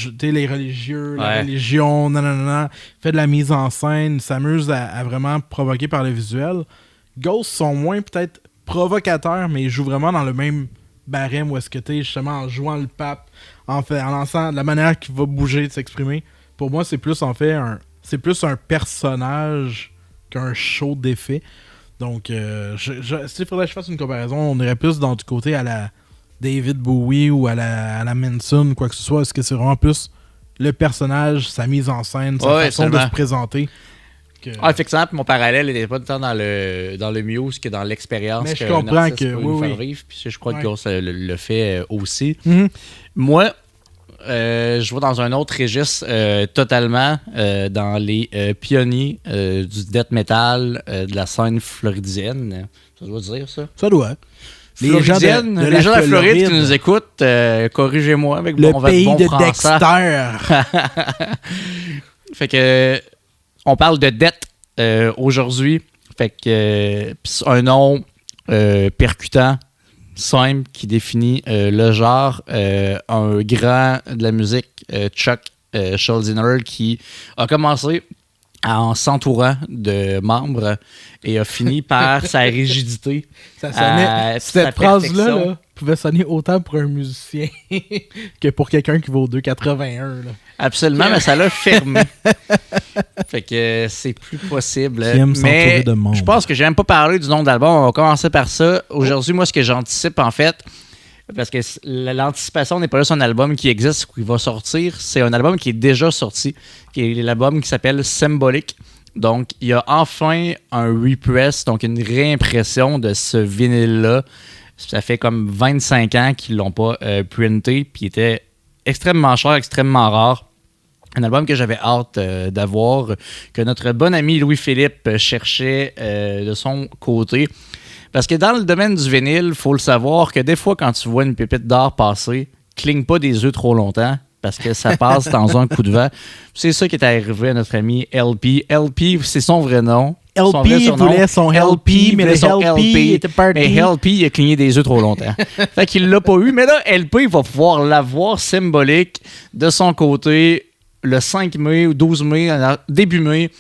Speaker 1: religieux, la religion, nanana. Fait de la mise en scène, s'amuse à vraiment provoquer par le visuel. Ghost sont moins, peut-être, provocateurs, mais ils jouent vraiment dans le même barème où est-ce que t'es, justement, en jouant le pape, en lançant la manière qu'il va bouger, de s'exprimer. Pour moi, c'est plus, en fait, c'est plus un personnage qu'un show d'effets. Donc, s'il faudrait que je fasse une comparaison, on irait plus dans du côté à la David Bowie ou à la Manson, quoi que ce soit. Est-ce que c'est vraiment plus le personnage, sa mise en scène, sa façon de se présenter?
Speaker 2: Effectivement, mon parallèle n'était pas tant dans le Muse que dans l'expérience.
Speaker 1: Mais je comprends que
Speaker 2: faire vivre. Puis je crois que Ghost le fait aussi. Mm-hmm. Moi, je vais dans un autre registre totalement dans les pionniers du death metal de la scène floridienne. Ça doit dire ça?
Speaker 1: Ça doit.
Speaker 2: Les gens de la Floride qui nous écoutent, corrigez-moi avec
Speaker 1: le pays bon de Dexter.
Speaker 2: Fait que on parle de death aujourd'hui. Fait que un nom percutant, simple, qui définit le genre. Un grand de la musique, Chuck Schuldiner, qui a commencé en s'entourant de membres et a fini par sa rigidité.
Speaker 1: Ça sonnait, cette phrase-là pouvait sonner autant pour un musicien que pour quelqu'un qui vaut 2,81. Là.
Speaker 2: Absolument, mais ça l'a fermé. Fait que c'est plus possible.
Speaker 1: Mais de monde.
Speaker 2: Je pense que j'ai même pas parlé du nom d'album. On va commencer par ça. Aujourd'hui, moi, ce que j'anticipe, en fait, parce que l'anticipation n'est pas juste un album qui existe ou qui va sortir, c'est un album qui est déjà sorti, qui est l'album qui s'appelle Symbolic. Donc, il y a enfin un repress, donc une réimpression de ce vinyle-là. Ça fait comme 25 ans qu'ils l'ont pas printé, puis il était extrêmement cher, extrêmement rare. Un album que j'avais hâte d'avoir, que notre bon ami Louis-Philippe cherchait de son côté. Parce que dans le domaine du vinyle, il faut le savoir que des fois, quand tu vois une pépite d'or passer, cligne pas des yeux trop longtemps parce que ça passe dans un coup de vent. C'est ça qui est arrivé à notre ami LP. LP, c'est son vrai nom.
Speaker 1: LP voulait son LP, mais le LP était parti.
Speaker 2: Mais LP, il a cligné des yeux trop longtemps. Fait qu'il l'a pas eu. Mais là, LP, il va pouvoir l'avoir Symbolic de son côté le 5 mai ou 12 mai, début mai.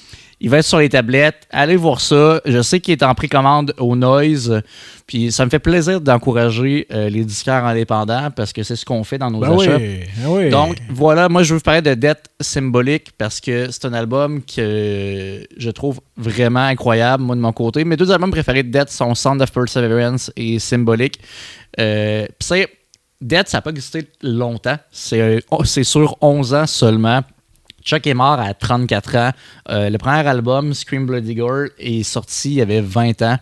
Speaker 2: Il va être sur les tablettes. Allez voir ça. Je sais qu'il est en précommande au Noise. Puis ça me fait plaisir d'encourager les disquaires indépendants parce que c'est ce qu'on fait dans nos achats.
Speaker 1: Oui.
Speaker 2: Donc voilà, moi je veux vous parler de Death Symbolic parce que c'est un album que je trouve vraiment incroyable, moi de mon côté. Mes deux albums préférés de Death sont Sound of Perseverance et Symbolic. Puis Death, ça n'a pas existé longtemps. C'est sur 11 ans seulement. Chuck est mort à 34 ans. Le premier album, Scream Bloody Gore, est sorti il y avait 20 ans.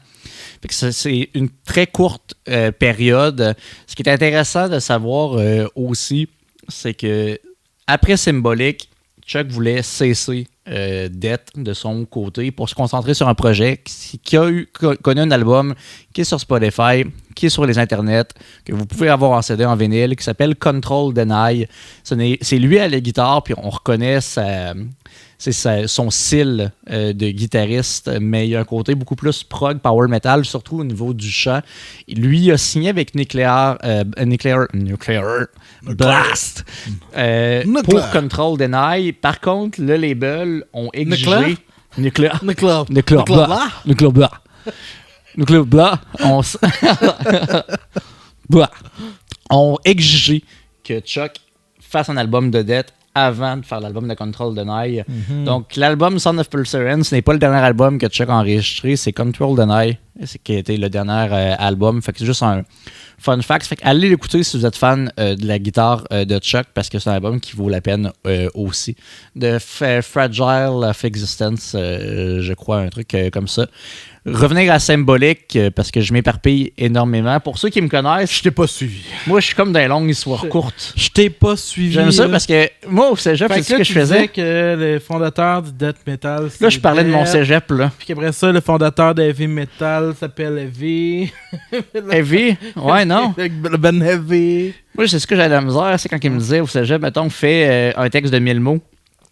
Speaker 2: Fait que c'est une très courte période. Ce qui est intéressant de savoir aussi, c'est que après Symbolic, Chuck voulait cesser Death de son côté pour se concentrer sur un projet qui a connu un album qui est sur Spotify, qui est sur les internets, que vous pouvez avoir en CD, en vinyle, qui s'appelle Control Deny. C'est lui à la guitare, puis on reconnaît son style de guitariste, mais il y a un côté beaucoup plus prog, power metal, surtout au niveau du chant. Lui a signé avec Nuclear Blast pour Control Deny. Par contre, le label ont exigé... Nuclear ont exigé que Chuck fasse un album de Death avant de faire l'album de Control Deny. Donc, l'album Son of Perseverance n'est pas le dernier album que Chuck a enregistré, c'est Control Deny, qui a été le dernier album. Fait que c'est juste un fun fact. Fait que allez l'écouter si vous êtes fan de la guitare de Chuck, parce que c'est un album qui vaut la peine aussi. De Fragile of Existence, je crois, un truc comme ça. Revenir à Symbolic, parce que je m'éparpille énormément. Pour ceux qui me connaissent...
Speaker 1: Je t'ai pas suivi.
Speaker 2: Moi, je suis comme dans les longues histoires courtes.
Speaker 1: Je t'ai pas suivi.
Speaker 2: J'aime ça parce que moi, au cégep, c'est ce que je faisais.
Speaker 1: Tu disais que le fondateur du death metal...
Speaker 2: Là, je parlais de mon cégep, là.
Speaker 1: Puis qu'après ça, le fondateur de heavy metal s'appelle Heavy.
Speaker 2: Heavy? Ouais, non.
Speaker 1: Le Ben Heavy.
Speaker 2: Moi, c'est ce que j'avais de la misère. C'est quand il me disait au cégep, mettons, fais un texte de 1000 mots.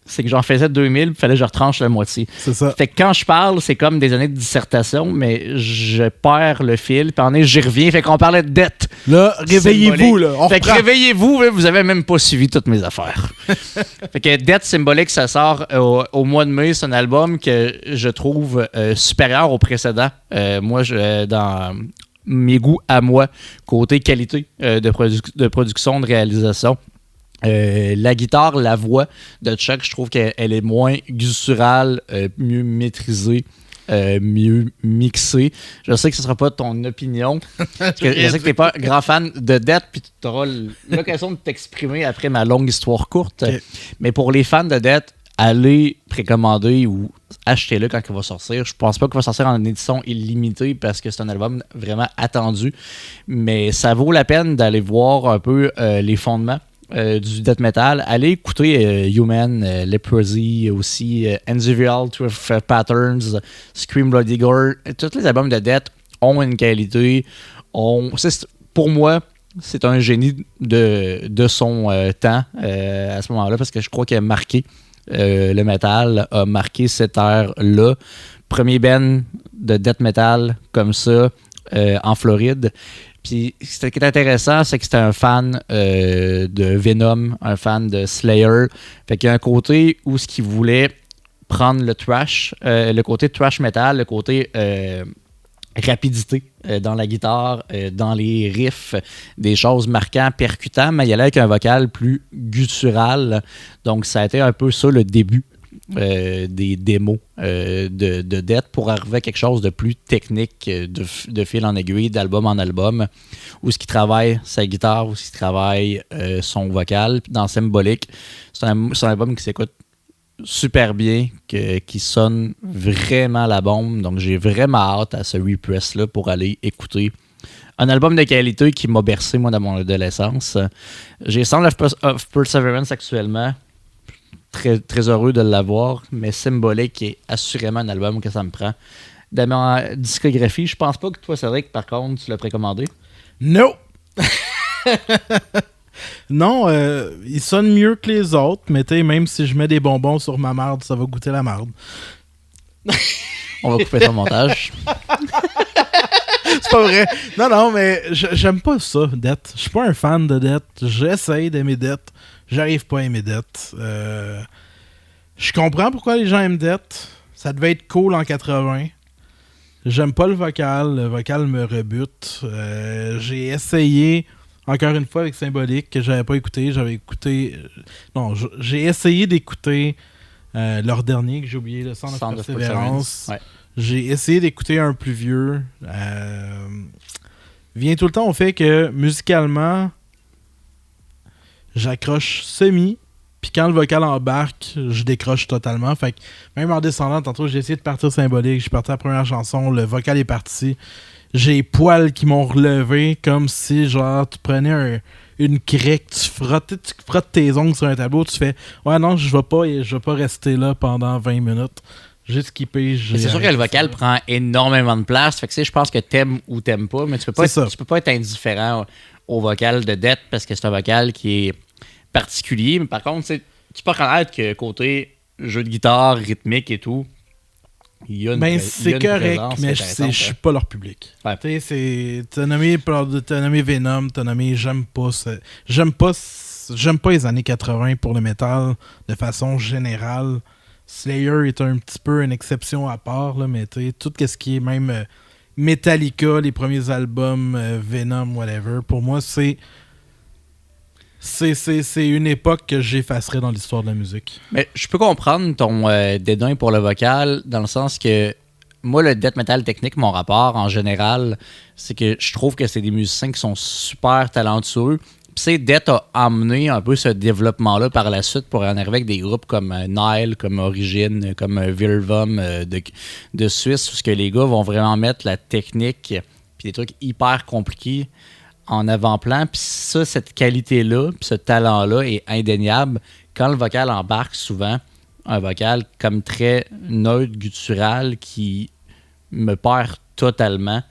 Speaker 2: C'est que j'en faisais 2000, il fallait que je retranche la moitié.
Speaker 1: C'est ça.
Speaker 2: Fait que quand je parle, c'est comme des années de dissertation, mais je perds le fil, puis j'y reviens. Fait qu'on parlait de dette.
Speaker 1: Là, réveillez-vous, là.
Speaker 2: Fait que réveillez-vous, là, vous avez même pas suivi toutes mes affaires. Fait que Dette Symbolique, ça sort au mois de mai. C'est un album que je trouve supérieur au précédent. Moi, dans mes goûts à moi, côté qualité de production, de réalisation. La guitare, la voix de Chuck, je trouve qu'elle est moins gutturale, mieux maîtrisée, mieux mixée. Je sais que ce ne sera pas ton opinion. Parce que je sais que tu n'es pas un grand fan de Death, puis tu auras l'occasion de t'exprimer après ma longue histoire courte. Okay. Mais pour les fans de Death, allez précommander ou achetez-le quand il va sortir. Je pense pas qu'il va sortir en édition illimitée parce que c'est un album vraiment attendu. Mais ça vaut la peine d'aller voir un peu les fondements du death metal. Allez écouter Human, Leprosy aussi, NGVL, Truth Patterns, Scream Bloody Gore. Tous les albums de death ont une qualité. Pour moi, c'est un génie de son temps à ce moment-là, parce que je crois qu'il a marqué le metal, a marqué cette ère-là. Premier band de death metal comme ça en Floride. Puis ce qui est intéressant, c'est que c'était un fan de Venom, un fan de Slayer. Fait qu'il y a un côté où ce qu'il voulait prendre le thrash, le côté thrash metal, le côté rapidité dans la guitare, dans les riffs, des choses marquantes, percutantes, mais il y allait avec un vocal plus guttural. Donc ça a été un peu ça le début des démos de Death pour arriver à quelque chose de plus technique, de fil en aiguille, d'album en album, où ce qui travaille sa guitare, où ce qui travaille son vocal. Dans Symbolic, c'est un album qui s'écoute super bien, qui sonne vraiment la bombe. Donc j'ai vraiment hâte à ce repress-là pour aller écouter un album de qualité qui m'a bercé, moi, dans mon adolescence. J'ai Sound of Perseverance actuellement. Très, très heureux de l'avoir, mais Symbolic est assurément un album que ça me prend. Dans ma discographie, je pense pas que toi, Cédric, par contre, tu l'as précommandé.
Speaker 1: Non! Non, il sonne mieux que les autres, mais même si je mets des bonbons sur ma marde, ça va goûter la marde.
Speaker 2: On va couper ton montage.
Speaker 1: C'est pas vrai. Non, mais j'aime pas ça, Death. Je suis pas un fan de Death. J'essaye d'aimer Death. J'arrive pas à aimer Death. Je comprends pourquoi les gens aiment Death. Ça devait être cool en 80. J'aime pas le vocal. Le vocal me rebute. J'ai essayé, encore une fois avec Symbolic, que j'avais pas écouté. J'ai essayé d'écouter leur dernier, que j'ai oublié, le Sound of Perseverance. Ouais. J'ai essayé d'écouter un plus vieux. Vient tout le temps au fait que, musicalement, j'accroche semi, puis quand le vocal embarque, je décroche totalement. Fait que même en descendant, tantôt, j'ai essayé de partir Symbolique, je suis parti à la première chanson, le vocal est parti. J'ai les poils qui m'ont relevé, comme si, genre, tu prenais une craie, tu frottes tes ongles sur un tableau, tu fais « Ouais, non, je vais pas rester là pendant 20 minutes. j'ai skippé.
Speaker 2: C'est sûr que le vocal prend énormément de place. Fait que je pense que t'aimes ou t'aimes pas, mais tu peux pas être indifférent au vocal de Death parce que c'est un vocal qui est particulier. Mais par contre, tu peux reconnaître que côté jeu de guitare, rythmique et tout, il y a une
Speaker 1: c'est correct, mais je suis pas leur public.
Speaker 2: Ouais.
Speaker 1: T'as nommé Venom, t'as nommé j'aime pas les années 80 pour le métal de façon générale. Slayer est un petit peu une exception à part, là, mais tout ce qui est même Metallica, les premiers albums, Venom, whatever, pour moi, c'est une époque que j'effacerai dans l'histoire de la musique.
Speaker 2: Mais je peux comprendre ton dédain pour le vocal, dans le sens que moi, le death metal technique, mon rapport en général, c'est que je trouve que c'est des musiciens qui sont super talentueux. Puis Death a amené un peu ce développement-là par la suite pour en arriver avec des groupes comme Nile, comme Origin, comme Virvum de Suisse, où que les gars vont vraiment mettre la technique puis des trucs hyper compliqués en avant-plan, puis ça, cette qualité-là, puis ce talent-là est indéniable. Quand le vocal embarque souvent, un vocal comme très neutre, guttural, qui me perd totalement.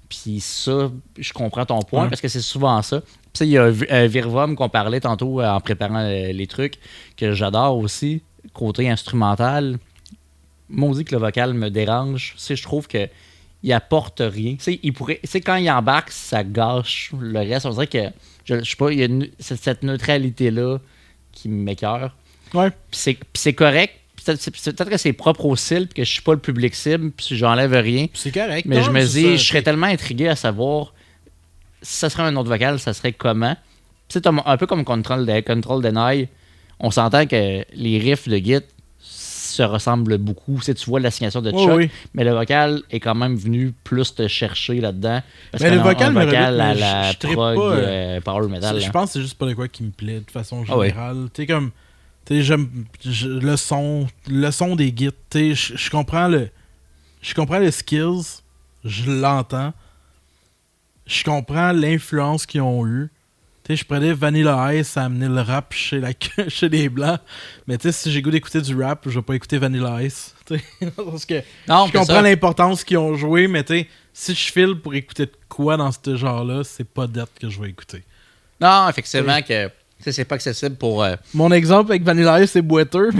Speaker 2: Puis ça, je comprends ton point, parce que c'est souvent ça. Puis il y a Virvum qu'on parlait tantôt en préparant les trucs, que j'adore aussi, côté instrumental. Maudit que le vocal me dérange. Je trouve que il apporte rien. Quand il embarque, ça gâche le reste. On dirait que, je sais pas, il y a cette neutralité-là qui m'écoeure.
Speaker 1: Ouais.
Speaker 2: Puis c'est correct. Peut-être que c'est propre au style, puis que je suis pas le public cible, puis j'enlève rien.
Speaker 1: C'est correct.
Speaker 2: Mais je me dis, je serais tellement intrigué à savoir si ça serait un autre vocal, ça serait comment. C'est un peu comme Control Deny. On s'entend que les riffs de Git se ressemblent beaucoup. Tu vois la signature de Chuck, mais le vocal est quand même venu plus te chercher là-dedans. Parce que
Speaker 1: le vocal
Speaker 2: à la prog power metal.
Speaker 1: Je pense que c'est juste pas de quoi qui me plaît de façon générale. J'aime le son des gits. Je comprends les skills, je l'entends. Je comprends l'influence qu'ils ont eu. Je prenais Vanilla Ice à amener le rap chez les Blancs. Mais si j'ai goût d'écouter du rap, je vais pas écouter Vanilla Ice. Parce que je comprends l'importance qu'ils ont joué, mais si je file pour écouter de quoi dans ce genre-là, c'est pas Death que je vais écouter.
Speaker 2: Non, effectivement, que c'est pas accessible pour...
Speaker 1: Mon exemple avec Vanilla Ice, c'est boiteux.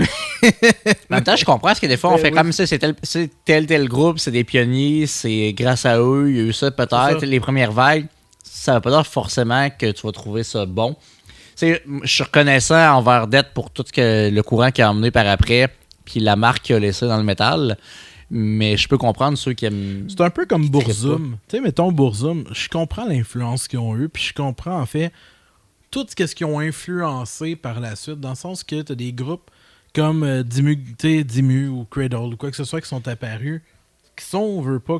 Speaker 2: En même temps, je comprends, parce que des fois, on fait comme ça, c'est tel groupe, c'est des pionniers, c'est grâce à eux, il y a eu ça peut-être, les premières vagues. Ça veut pas dire forcément que tu vas trouver ça bon. Je suis reconnaissant envers Death pour tout le courant qu'il a emmené par après, puis la marque qu'il a laissée dans le métal. Mais je peux comprendre ceux qui aiment...
Speaker 1: C'est un peu comme Burzum. Mettons Burzum, je comprends l'influence qu'ils ont eu, puis je comprends en fait tout ce qu'ils ont influencé par la suite, dans le sens que tu as des groupes comme Dimmu ou Cradle ou quoi que ce soit qui sont apparus, qui sont, on veut pas,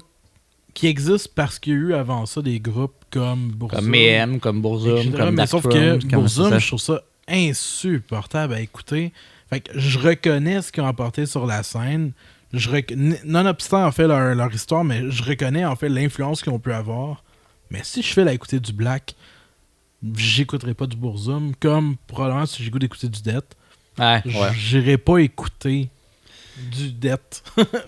Speaker 1: qui existent parce qu'il y a eu avant ça des groupes comme Burzum.
Speaker 2: Comme Mayhem, comme Burzum, comme
Speaker 1: mais sauf que Burzum, je trouve ça insupportable à écouter. Fait que je reconnais ce qu'ils ont apporté sur la scène. Nonobstant en fait leur histoire, mais je reconnais en fait l'influence qu'ils ont pu avoir. Mais si je fais à écouter du Black, j'écouterai pas du Burzum, comme probablement si j'ai goût d'écouter du Death. J'irai pas écouter du Death.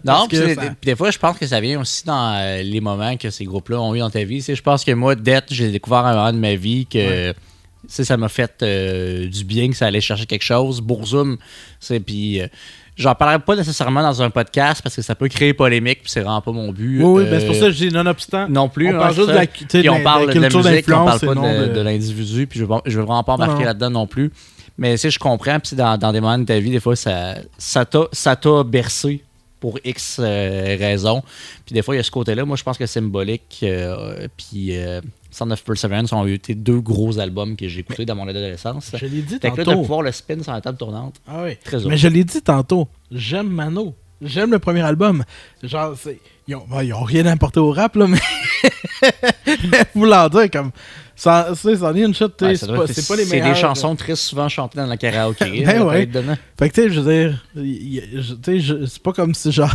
Speaker 2: Non, puis des fois, je pense que ça vient aussi dans les moments que ces groupes-là ont eu dans ta vie. Je pense que moi, Death, j'ai découvert un moment de ma vie que ça m'a fait du bien, que ça allait chercher quelque chose. Burzum, puis j'en parlerai pas nécessairement dans un podcast parce que ça peut créer polémique, puis c'est vraiment pas mon but.
Speaker 1: Oui, c'est pour ça que je dis nonobstant.
Speaker 2: Non plus.
Speaker 1: On parle juste de la
Speaker 2: puis on parle de la musique, on parle pas
Speaker 1: de
Speaker 2: l'individu, puis je veux vraiment pas embarquer là-dedans non plus. Mais je comprends, puis dans des moments de ta vie, des fois, ça t'a bercé pour X raisons. Puis des fois, il y a ce côté-là. Moi, je pense que Symbolic puis Sound of Perseverance ont été deux gros albums que j'ai écoutés dans mon adolescence.
Speaker 1: Je l'ai dit
Speaker 2: tantôt.
Speaker 1: Fait que là,
Speaker 2: de pouvoir le spin sur la table tournante.
Speaker 1: Ah oui.
Speaker 2: Très
Speaker 1: mais je l'ai dit tantôt. J'aime Mano. J'aime le premier album. Genre, ils ont rien apporté au rap, là, mais voulant dire comme... Ça en est une shot, c'est pas les meilleurs.
Speaker 2: C'est des chansons très souvent chantées dans la karaoké.
Speaker 1: Fait que tu sais, je veux dire, c'est pas comme si genre,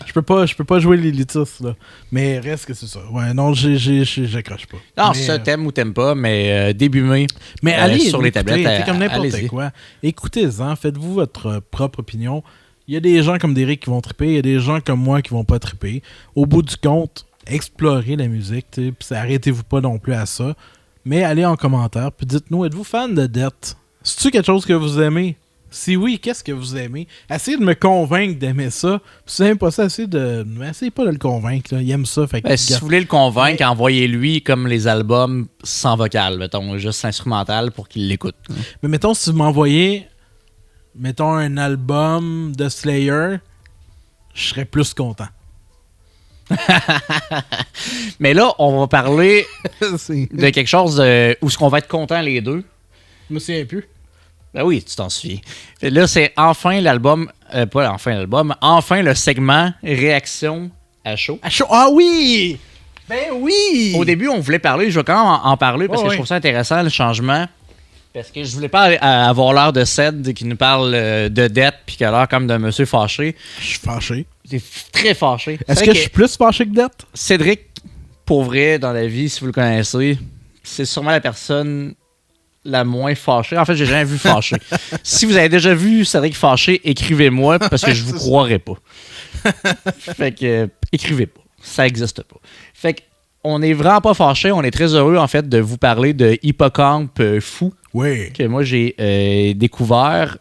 Speaker 1: je peux pas jouer l'élitiste, là. Mais reste que c'est ça. Ouais, non, j'accroche pas.
Speaker 2: Non, ça, t'aimes ou t'aimes pas, mais début mai,
Speaker 1: allez
Speaker 2: sur les tablettes,
Speaker 1: comme n'importe
Speaker 2: allez-y.
Speaker 1: quoi. Écoutez-en, faites-vous votre propre opinion. Il y a des gens comme Derek qui vont triper, il y a des gens comme moi qui vont pas triper. Au bout du compte, explorez la musique, puis arrêtez-vous pas non plus à ça. Mais allez en commentaire, puis dites-nous, êtes-vous fan de Death? C'est-tu quelque chose que vous aimez? Si oui, qu'est-ce que vous aimez? Essayez de me convaincre d'aimer ça. Puis si vous n'aimez pas ça, essayez pas de le convaincre. Là. Il aime ça. Fait que,
Speaker 2: si vous voulez le convaincre, envoyez-lui comme les albums sans vocal, mettons, juste instrumental pour qu'il l'écoute.
Speaker 1: Mais mettons, si vous m'envoyez, mettons, un album de Slayer, je serais plus content.
Speaker 2: Mais là, on va parler de quelque chose où ce qu'on va être content les deux.
Speaker 1: Je me souviens plus.
Speaker 2: Ben oui, tu t'en souviens. Là, c'est enfin l'album, enfin le segment réaction à chaud.
Speaker 1: À chaud, ah oui! Ben oui!
Speaker 2: Au début, on voulait parler, je vais quand même en parler parce que je trouve ça intéressant, le changement. Parce que je voulais pas avoir l'air de Ced qui nous parle de dette puis qui a l'air comme d'un monsieur fâché.
Speaker 1: Je suis fâché.
Speaker 2: T'es très fâché.
Speaker 1: Est-ce que je suis plus fâché que dette?
Speaker 2: Cédric, pour vrai, dans la vie, si vous le connaissez, c'est sûrement la personne la moins fâchée. En fait, j'ai jamais vu fâché. Si vous avez déjà vu Cédric fâché, écrivez-moi parce que je vous croirais pas. Fait que, écrivez pas. Ça existe pas. Fait que, on est vraiment pas fâché. On est très heureux, en fait, de vous parler de Hippocampe Fou.
Speaker 1: Oui.
Speaker 2: Que moi, j'ai découvert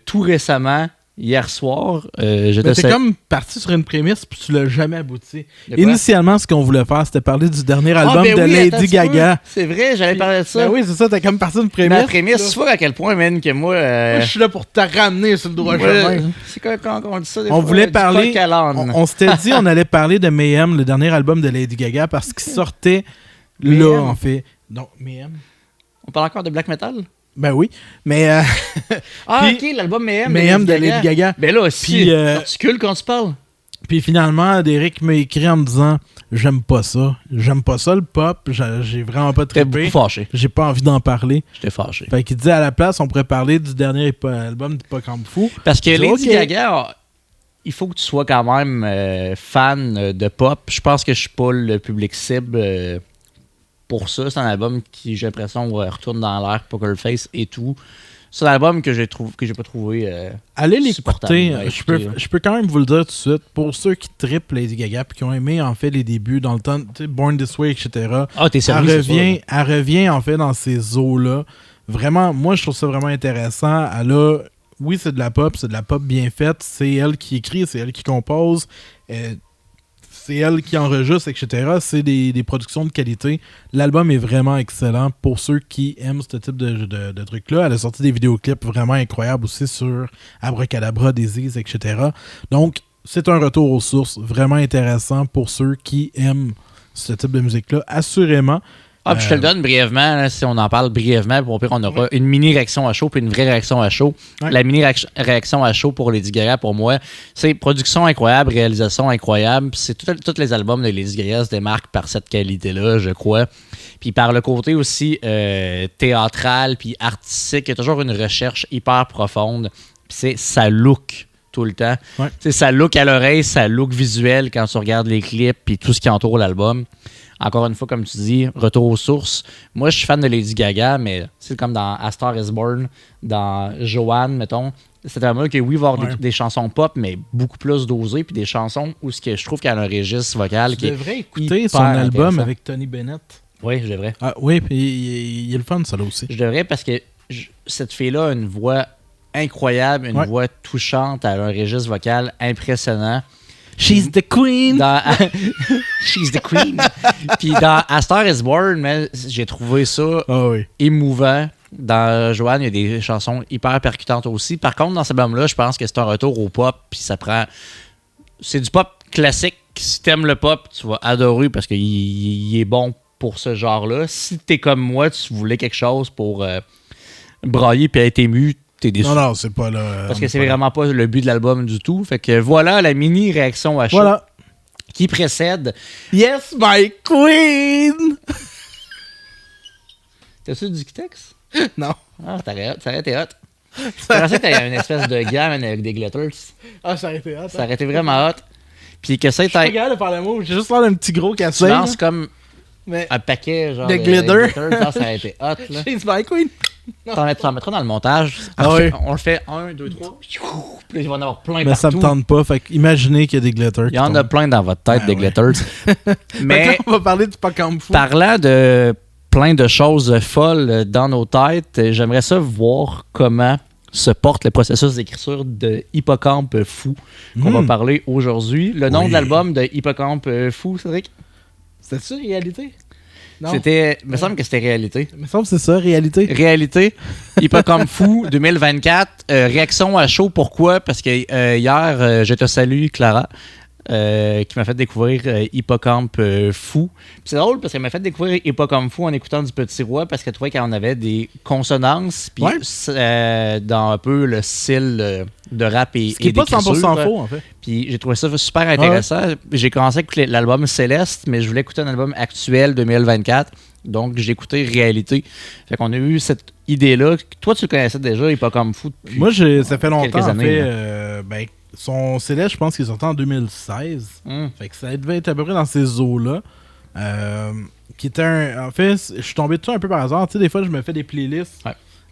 Speaker 2: tout récemment, hier soir.
Speaker 1: T'es comme parti sur une prémisse puis tu l'as jamais abouti. Initialement, ce qu'on voulait faire, c'était parler du dernier album de Lady Gaga.
Speaker 2: C'est vrai, j'allais parler de ça.
Speaker 1: Ben oui, c'est ça, t'es comme parti d'une prémisse.
Speaker 2: Ma prémisse, tu vois à quel point, man, que moi...
Speaker 1: Moi, je suis là pour te ramener sur le droit chemin.
Speaker 2: C'est quand on dit ça, des
Speaker 1: on
Speaker 2: fois,
Speaker 1: voulait parler... On s'était dit on allait parler de Mayhem, le dernier album de Lady Gaga, parce qu'il sortait là, en fait. Donc, Mayhem...
Speaker 2: On parle encore de black metal?
Speaker 1: Ben oui, mais...
Speaker 2: ok, l'album
Speaker 1: Mayhem de Lady Gaga.
Speaker 2: Ben là aussi, articule quand tu parles.
Speaker 1: Puis finalement, Derek m'a écrit en me disant « J'aime pas ça. J'aime pas ça, le pop. J'ai vraiment pas trippé. »
Speaker 2: T'es beaucoup fâché.
Speaker 1: J'ai pas envie d'en parler.
Speaker 2: J'étais fâché.
Speaker 1: Fait qu'il dit à la place, on pourrait parler du dernier album d'Hippocampe Fou.
Speaker 2: Parce que Lady Gaga... Il faut que tu sois quand même fan de pop. Je pense que je suis pas le public cible... pour ça, c'est un album qui, j'ai l'impression, retourne dans l'air, Poker Face et tout. C'est un album que j'ai pas trouvé
Speaker 1: allez l'écouter. Je peux quand même vous le dire tout de suite. Pour ceux qui trippent Lady Gaga et qui ont aimé en fait les débuts dans le temps, Born This Way, etc.
Speaker 2: T'es sérieux,
Speaker 1: elle revient en fait dans ces eaux-là. Vraiment, moi je trouve ça vraiment intéressant. Oui, c'est de la pop bien faite. C'est elle qui écrit, c'est elle qui compose. C'est elle qui enregistre, etc. C'est des productions de qualité. L'album est vraiment excellent pour ceux qui aiment ce type de trucs-là. Elle a sorti des vidéoclips vraiment incroyables aussi sur Abracadabra, Disease, etc. Donc, c'est un retour aux sources vraiment intéressant pour ceux qui aiment ce type de musique-là, assurément.
Speaker 2: Puis je te le donne brièvement, là, si on en parle brièvement, pour pire, on aura une mini réaction à chaud puis une vraie réaction à chaud. Ouais. La mini réaction à chaud pour Lady Gaga, pour moi, c'est production incroyable, réalisation incroyable. C'est tous les albums de Lady Gaga se démarquent par cette qualité-là, je crois. Puis par le côté aussi théâtral puis artistique, il y a toujours une recherche hyper profonde. Puis c'est sa look tout le temps. Ouais. C'est sa look à l'oreille, sa look visuelle quand tu regardes les clips puis tout ce qui entoure l'album. Encore une fois, comme tu dis, retour aux sources. Moi, je suis fan de Lady Gaga, mais c'est comme dans A Star Is Born, dans Joanne, mettons. C'est un mot que oui, il va y avoir des chansons pop, mais beaucoup plus dosées, puis des chansons où je trouve qu'elle a un registre vocal qui est. Tu devrais
Speaker 1: écouter son album avec Tony Bennett.
Speaker 2: Oui, je devrais.
Speaker 1: Oui, puis il est le fun, ça là aussi.
Speaker 2: Je devrais parce que cette fille-là a une voix incroyable, une voix touchante, elle a un registre vocal impressionnant.
Speaker 1: She's the queen!
Speaker 2: She's the queen! Puis dans A Star Is Born, j'ai trouvé ça émouvant. Dans Joanne, il y a des chansons hyper percutantes aussi. Par contre, dans cet album-là, je pense que c'est un retour au pop. Puis ça prend... C'est du pop classique. Si t'aimes le pop, tu vas adorer parce qu'il est bon pour ce genre-là. Si t'es comme moi, tu voulais quelque chose pour brailler puis être ému, t'es déçu.
Speaker 1: Non, c'est pas là.
Speaker 2: Parce que c'est vraiment pas le but de l'album du tout. Fait que voilà la mini réaction à chaud qui précède.
Speaker 1: Yes, my queen!
Speaker 2: T'as-tu du texte?
Speaker 1: Non.
Speaker 2: Ah, ça aurait été hot. Je pensais que t'avais une espèce de gamme avec des glitters.
Speaker 1: Ça aurait été hot.
Speaker 2: Ça aurait été vraiment hot. Puis que ça ait.
Speaker 1: Je suis pas capable de faire le mot. J'ai juste l'air d'un petit gros cassé.
Speaker 2: Tu lances comme un paquet genre
Speaker 1: de glitter.
Speaker 2: Ça aurait été hot. Là.
Speaker 1: She's my queen.
Speaker 2: T'en mettras dans le montage.
Speaker 1: Ah oui.
Speaker 2: On le fait 1, 2, 3. Puis il va y en avoir plein
Speaker 1: Mais
Speaker 2: partout.
Speaker 1: ça me tente pas. Fait que imaginez qu'il y a des glitters.
Speaker 2: Il y en a plein dans votre tête, des glitters. Mais
Speaker 1: on va parler du Hippocampe fou.
Speaker 2: parlant de plein de choses folles dans nos têtes, j'aimerais ça voir comment se porte le processus d'écriture de Hippocampe fou qu'on va parler aujourd'hui. Le nom de l'album de Hippocampe fou, Cédric?
Speaker 1: C'était-tu réalité? Non.
Speaker 2: Il me semble que c'était réalité.
Speaker 1: Il me semble que c'est ça, réalité.
Speaker 2: Réalité. Hippocampe fou 2024. Réaction à chaud, pourquoi? Parce que hier, je te salue, Clara, qui m'a fait découvrir Hippocampe fou. Puis c'est drôle parce qu'elle m'a fait découvrir Hippocampe fou en écoutant du Petit Roi parce qu'elle trouvait qu'on avait des consonances puis dans un peu le style de rap et
Speaker 1: ce qui n'est pas 100% faux, en fait.
Speaker 2: Puis j'ai trouvé ça super intéressant. J'ai commencé à écouter l'album Céleste, mais je voulais écouter un album actuel 2024. Donc, j'ai écouté Réalité. Fait qu'on a eu cette idée-là. Toi, tu le connaissais déjà, Hippocampe fou, depuis
Speaker 1: Moi, ça fait longtemps,
Speaker 2: quelques années,
Speaker 1: en fait. Son Céleste, je pense qu'il est sorti en 2016. Fait que ça devait être à peu près dans ces eaux-là. Qui était en fait, je suis tombé dessus un peu par hasard. Tu sais, des fois, je me fais des playlists,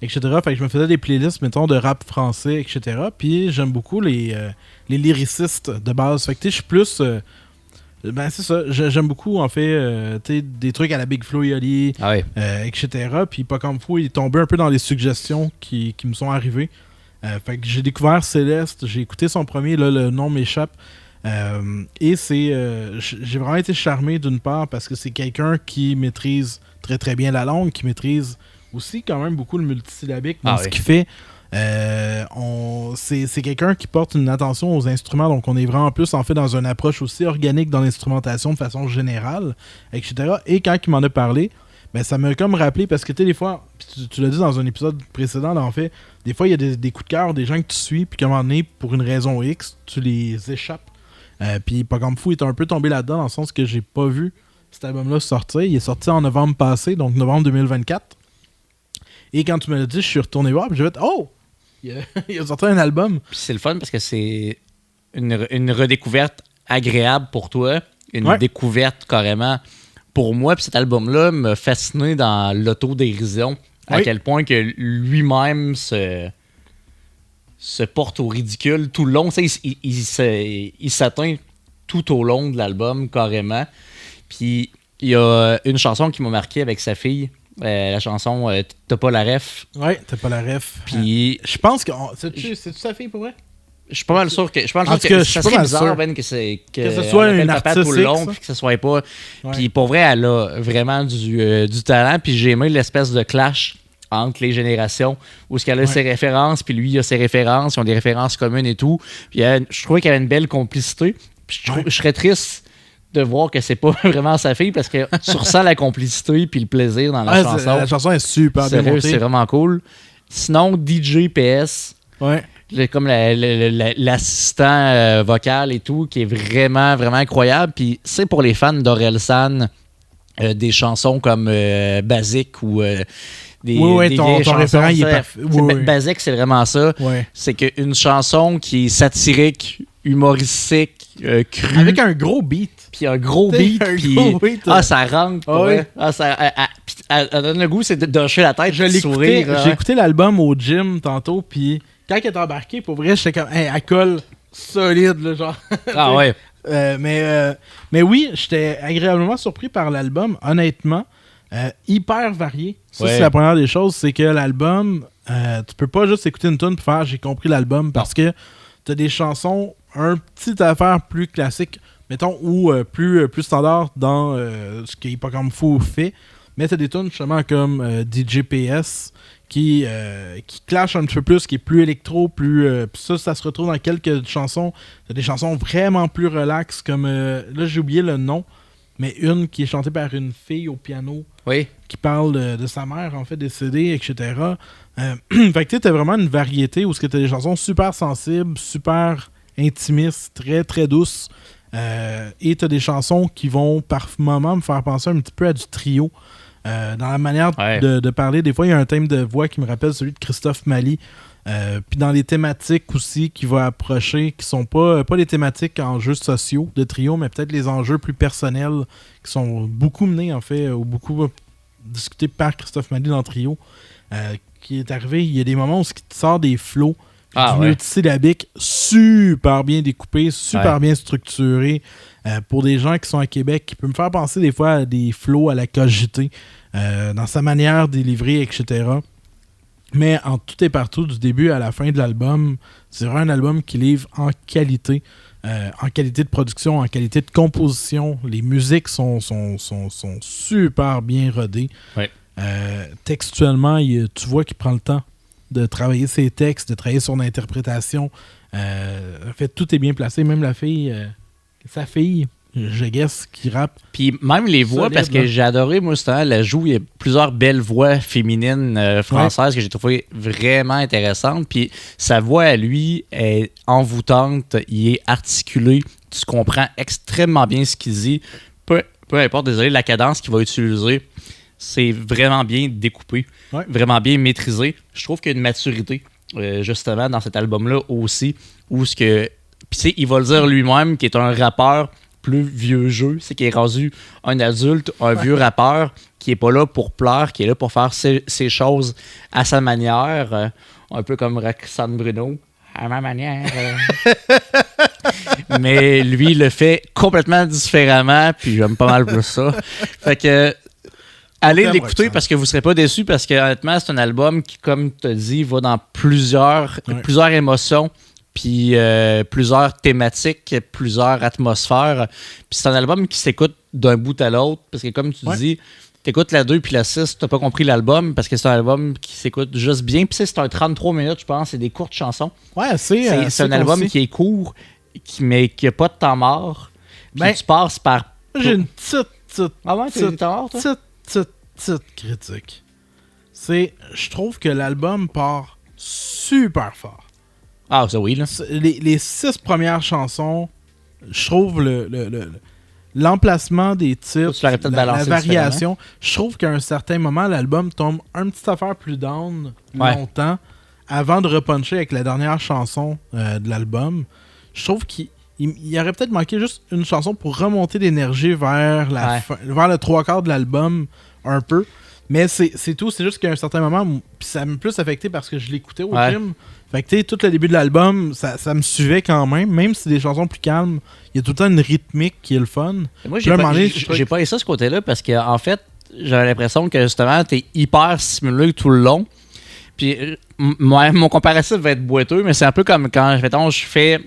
Speaker 1: etc. Fait que je me faisais des playlists, mettons, de rap français, etc. Puis j'aime beaucoup les lyricistes de base. Fait que tu sais, je suis plus... c'est ça. J'aime beaucoup, en fait, des trucs à la Big Flo et Oli, etc. Puis Hippocampe fou, il est tombé un peu dans les suggestions qui me sont arrivées. Fait que j'ai découvert Céleste, j'ai écouté son premier, là, le nom m'échappe. Et j'ai vraiment été charmé d'une part parce que c'est quelqu'un qui maîtrise très très bien la langue, qui maîtrise aussi quand même beaucoup le multisyllabique dans ce qu'il fait. C'est quelqu'un qui porte une attention aux instruments, donc on est vraiment plus en fait dans une approche aussi organique dans l'instrumentation de façon générale, etc. Et quand il m'en a parlé, ben, ça m'a comme rappelé, parce que tu sais, des fois, tu l'as dit dans un épisode précédent, là, en fait, des fois il y a des coups de cœur, des gens que tu suis, puis qu'à un moment donné, pour une raison X, tu les échappes. Puis Hippocampe fou est un peu tombé là-dedans, dans le sens que j'ai pas vu cet album-là sortir. Il est sorti en novembre passé, donc novembre 2024. Et quand tu me l'as dit, je suis retourné voir, puis j'ai fait « Oh! Il a sorti un album! »
Speaker 2: Puis c'est le fun parce que c'est une redécouverte agréable pour toi, une découverte carrément pour moi. Puis cet album-là m'a fasciné dans l'autodérision, à quel point que lui-même se porte au ridicule tout le long. Il s'atteint tout au long de l'album, carrément. Puis il y a une chanson qui m'a marqué avec sa fille, la chanson T'as pas la ref.
Speaker 1: Ouais, T'as pas la ref.
Speaker 2: Puis
Speaker 1: je pense que... C'est-tu sa fille pour vrai?
Speaker 2: Je suis pas mal sûr que... ça serait bizarre, Ben, que ce
Speaker 1: soit un artiste
Speaker 2: tout le long, puis que ce soit pas... Puis pour vrai, elle a vraiment du talent, puis j'ai aimé l'espèce de clash entre les générations, où ce qu'elle a ses références, puis lui, il a ses références, ils ont des références communes et tout. Puis je trouvais qu'il y avait une belle complicité. Puis je serais triste de voir que c'est pas vraiment sa fille, parce que tu ressens la complicité puis le plaisir dans la chanson.
Speaker 1: La chanson est super bien montée.
Speaker 2: C'est vraiment cool. Sinon, DJ PS, comme l'assistant vocal et tout, qui est vraiment, vraiment incroyable. Puis c'est pour les fans d'Orelsan, des chansons comme Basique ou... des
Speaker 1: ton référent, il est parfait.
Speaker 2: Basique, c'est vraiment ça. C'est qu'une chanson qui est satirique, humoristique, crue.
Speaker 1: Avec un gros beat.
Speaker 2: Puis un gros beat. Ça rentre. Elle donne le goût, c'est de donner la tête,
Speaker 1: j'ai écouté l'album au gym tantôt, puis quand elle est embarquée, pour vrai, j'étais comme, elle colle solide, là, genre. Mais oui, j'étais agréablement surpris par l'album, honnêtement. Hyper varié. Ça, c'est la première des choses, c'est que l'album, tu peux pas juste écouter une tune et faire j'ai compris l'album, parce que t'as des chansons, un petit affaire plus classique, mettons, ou plus standard dans ce que Hippocampe fou fait, mais t'as des tunes justement comme DJ PS qui clash un petit peu plus, qui est plus électro, plus ça se retrouve dans quelques chansons. T'as des chansons vraiment plus relax, comme là j'ai oublié le nom, mais une qui est chantée par une fille au piano qui parle de sa mère, en fait, décédée, etc. Fait que tu sais, t'as vraiment une variété où t'as des chansons super sensibles, super intimistes, très très douces. Et t'as des chansons qui vont par moments me faire penser un petit peu à du trio. Dans la manière de parler, des fois il y a un thème de voix qui me rappelle celui de Christophe Mali. Puis dans les thématiques aussi qu'il va approcher, qui sont pas les thématiques en jeux sociaux de trio, mais peut-être les enjeux plus personnels qui sont beaucoup menés en fait, ou beaucoup discutés par Christophe Mali dans Trio. qui est arrivé. Il y a des moments où il te sort des flows du
Speaker 2: ouais.
Speaker 1: multisyllabique super bien découpé, super bien structuré. Pour des gens qui sont à Québec, qui peut me faire penser des fois à des flows à la Cogité, dans sa manière de délivrer, etc. Mais en tout et partout, du début à la fin de l'album, c'est vraiment un album qui livre en qualité de production, en qualité de composition. Les musiques sont super bien rodées.
Speaker 2: Ouais.
Speaker 1: Textuellement, tu vois qu'il prend le temps de travailler ses textes, de travailler son interprétation. En fait, tout est bien placé. Même la fille, sa fille, je guess, qui rappe.
Speaker 2: Puis même les voix,
Speaker 1: solide,
Speaker 2: parce que j'ai adoré, moi, justement, la joue. Il y a plusieurs belles voix féminines françaises que j'ai trouvé vraiment intéressantes. Puis sa voix à lui est envoûtante, il est articulé. Tu comprends extrêmement bien ce qu'il dit. Peu importe, désolé, la cadence qu'il va utiliser, c'est vraiment bien découpé, vraiment bien maîtrisé. Je trouve qu'il y a une maturité, justement, dans cet album-là aussi, où ce que... Puis tu sais, il va le dire lui-même, qui est un rappeur plus vieux jeu, c'est qu'il est rendu un adulte, un vieux rappeur qui est pas là pour pleurer, qui est là pour faire ses choses à sa manière, un peu comme Roxane Bruno, à ma manière. Mais lui, il le fait complètement différemment, puis j'aime pas mal plus ça. Fait que allez l'écouter parce que vous serez pas déçus, parce que honnêtement, c'est un album qui, comme tu as dit, va dans plusieurs émotions, puis plusieurs thématiques, plusieurs atmosphères. Puis c'est un album qui s'écoute d'un bout à l'autre, parce que comme tu dis, t'écoutes la 2 puis la 6, t'as pas compris l'album, parce que c'est un album qui s'écoute juste bien. Puis c'est un 33 minutes, je pense, c'est des courtes chansons.
Speaker 1: Ouais, c'est
Speaker 2: un album qui est court, mais qui a pas de temps mort. Puis tu passes par...
Speaker 1: J'ai une petite
Speaker 2: Ah ouais, t'as du temps mort, toi?
Speaker 1: petite critique. Je trouve que l'album part super fort.
Speaker 2: Ah, ça oui, là.
Speaker 1: Les 6 premières chansons, je trouve l'emplacement des titres, la variation, je trouve qu'à un certain moment, l'album tombe un petit affaire plus down longtemps avant de repuncher avec la dernière chanson de l'album. Je trouve qu'il aurait peut-être manqué juste une chanson pour remonter l'énergie vers vers le 3/4 de l'album un peu. Mais c'est tout, c'est juste qu'à un certain moment, puis ça m'a plus affecté parce que je l'écoutais au gym. Fait que tu sais, tout le début de l'album, ça me suivait quand même si c'est des chansons plus calmes, il y a tout le temps une rythmique qui est le fun.
Speaker 2: Et moi, j'ai pas aimé ça ce côté-là parce qu'en fait, j'avais l'impression que justement, t'es hyper stimulé tout le long. Puis mon comparatif va être boiteux, mais c'est un peu comme quand je fais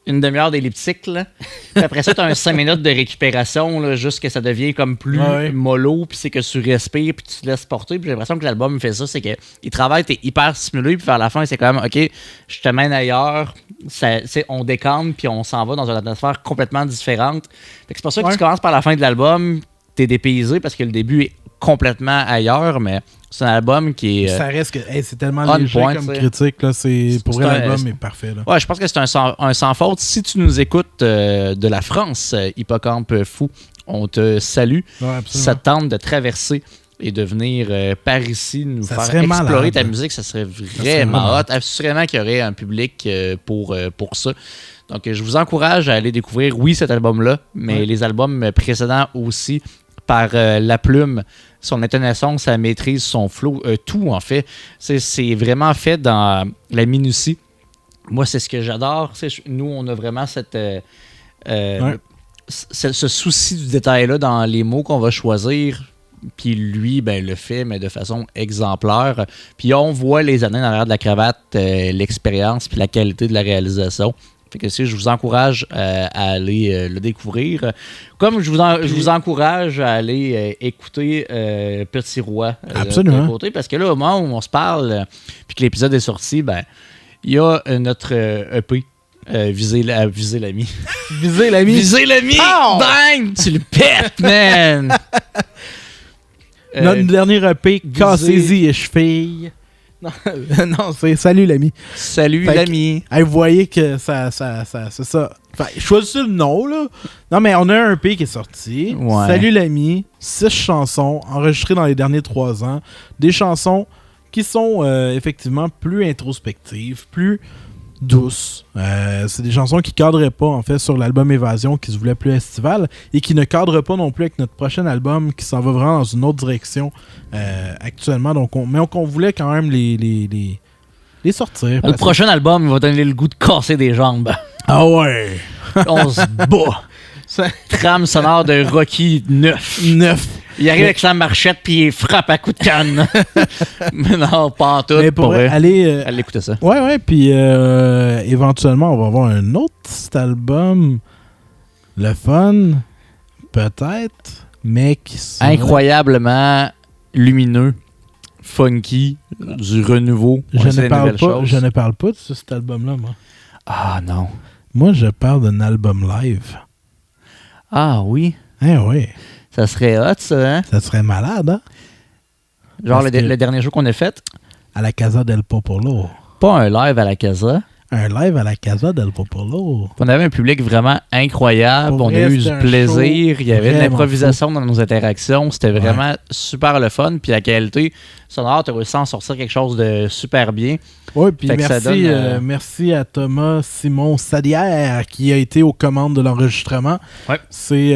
Speaker 2: une demi-heure d'elliptique, là. Puis après ça, tu as un 5 minutes de récupération, là, juste que ça devient comme plus mollo, puis c'est que tu respires, puis tu te laisses porter. Puis j'ai l'impression que l'album fait ça, c'est qu'il travaille, t'es hyper stimulé, puis vers la fin, c'est quand même, OK, je te mène ailleurs, on décante, puis on s'en va dans une atmosphère complètement différente. Fait que c'est pour ça que tu commences par la fin de l'album, t'es dépaysé, parce que le début est complètement ailleurs, mais c'est un album qui est...
Speaker 1: ça reste que c'est tellement léger comme critique. Là, pour vrai, l'album est parfait. Là.
Speaker 2: Ouais, je pense que c'est un sans faute. Si tu nous écoutes de la France, Hippocampe Fou, on te salue.
Speaker 1: Ouais,
Speaker 2: ça te tente de traverser et de venir par ici nous faire explorer ta musique, ça serait vraiment hot. Assurément qu'il y aurait un public pour ça. Donc, je vous encourage à aller découvrir, cet album-là, mais les albums précédents aussi, par La Plume, son intonation, sa maîtrise, son flow, tout en fait. C'est vraiment fait dans la minutie. Moi, c'est ce que j'adore. Nous, on a vraiment ce souci du détail-là dans les mots qu'on va choisir. Puis lui, le fait, mais de façon exemplaire. Puis on voit les années en arrière de la cravate, l'expérience, puis la qualité de la réalisation. Fait que je vous encourage à aller le découvrir. Comme je vous encourage à aller écouter Petit Roi de côté. Parce que là, au moment où on se parle, puis que l'épisode est sorti, il y a notre EP. Viser l'ami.
Speaker 1: Viser l'ami.
Speaker 2: Viser l'ami! Oh! Bang! Tu le pètes, man!
Speaker 1: Notre dernier EP, cassez-y et cheville. Non, c'est salut l'ami.
Speaker 2: Salut l'ami.
Speaker 1: Vous voyez que ça c'est ça. Choisissez le nom, là. Non, mais on a un EP qui est sorti.
Speaker 2: Ouais.
Speaker 1: Salut l'ami. 6 chansons enregistrées dans les derniers 3 ans. Des chansons qui sont effectivement plus introspectives, plus douces. C'est des chansons qui cadraient pas, en fait, sur l'album Évasion, qui se voulait plus estival, et qui ne cadrent pas non plus avec notre prochain album, qui s'en va vraiment dans une autre direction actuellement. Donc, on voulait quand même les sortir.
Speaker 2: Le prochain album, il va donner le goût de casser des jambes.
Speaker 1: Ah ouais!
Speaker 2: On se bat. Trame sonore de Rocky 9. Il arrive avec sa marchette puis il frappe à coups de canne. Mais non, pas en tout.
Speaker 1: Mais pour vrai, allez
Speaker 2: écouter ça.
Speaker 1: Ouais, puis éventuellement, on va avoir un autre petit album. Le fun, peut-être, mais qui serait...
Speaker 2: Incroyablement lumineux, funky, du renouveau.
Speaker 1: Je ne parle pas de cet album-là, moi.
Speaker 2: Ah non.
Speaker 1: Moi, je parle d'un album live.
Speaker 2: Ah oui?
Speaker 1: Oui.
Speaker 2: Ça serait hot, ça, hein?
Speaker 1: Ça serait malade, hein?
Speaker 2: Genre le dernier jeu qu'on a fait?
Speaker 1: À la Casa del Popolo.
Speaker 2: Pas un live à la Casa.
Speaker 1: Un live à la Casa del Popolo.
Speaker 2: On avait un public vraiment incroyable. On a eu du plaisir. Il y avait de l'improvisation dans nos interactions. C'était vraiment super le fun. Puis la qualité sonore, tu as réussi à en sortir quelque chose de super bien.
Speaker 1: Oui, puis merci à Thomas Simon Sadière qui a été aux commandes de l'enregistrement.
Speaker 2: Ouais.
Speaker 1: C'est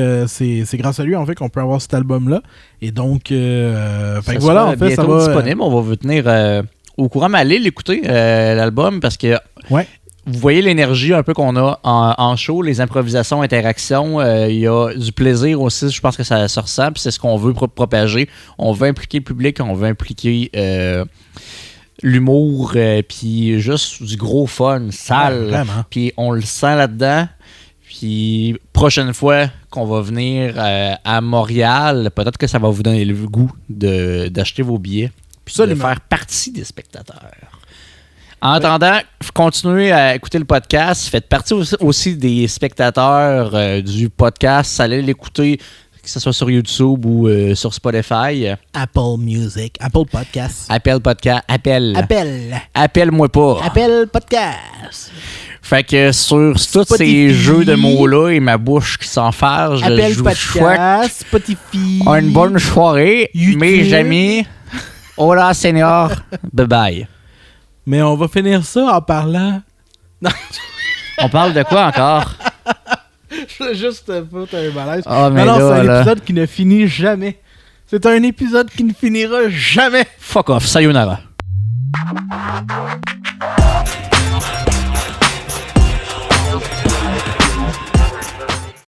Speaker 1: grâce à lui, en fait, qu'on peut avoir cet album-là. Et donc,
Speaker 2: ça
Speaker 1: voilà, en fait, ça va...
Speaker 2: disponible. On va vous tenir au courant, mais allez l'écouter, l'album, parce que vous voyez l'énergie un peu qu'on a en show, les improvisations, interactions. Il y a du plaisir aussi, je pense que ça se ressent, puis c'est ce qu'on veut propager. On veut impliquer le public, on veut impliquer l'humour, puis juste du gros fun, sale. Puis on le sent là-dedans. Puis prochaine fois qu'on va venir à Montréal, peut-être que ça va vous donner le goût d'acheter vos billets, puis de faire partie des spectateurs. En attendant, continuez à écouter le podcast. Faites partie aussi des spectateurs du podcast. Allez l'écouter, que ce soit sur YouTube ou sur Spotify.
Speaker 1: Apple Music, Apple Podcast.
Speaker 2: Appelle-moi pas.
Speaker 1: Apple Podcast.
Speaker 2: Fait que sur tous ces jeux de mots-là et ma bouche qui s'enferme, je vous souhaite
Speaker 1: Spotify,
Speaker 2: une bonne soirée.
Speaker 1: YouTube.
Speaker 2: Mes amis, hola Seigneur, bye bye.
Speaker 1: Mais on va finir ça en parlant... Non.
Speaker 2: On parle de quoi encore?
Speaker 1: Je veux juste foutre un malaise.
Speaker 2: Oh, mais
Speaker 1: non,
Speaker 2: là,
Speaker 1: c'est un épisode qui ne finit jamais. C'est un épisode qui ne finira jamais.
Speaker 2: Fuck off, sayonara.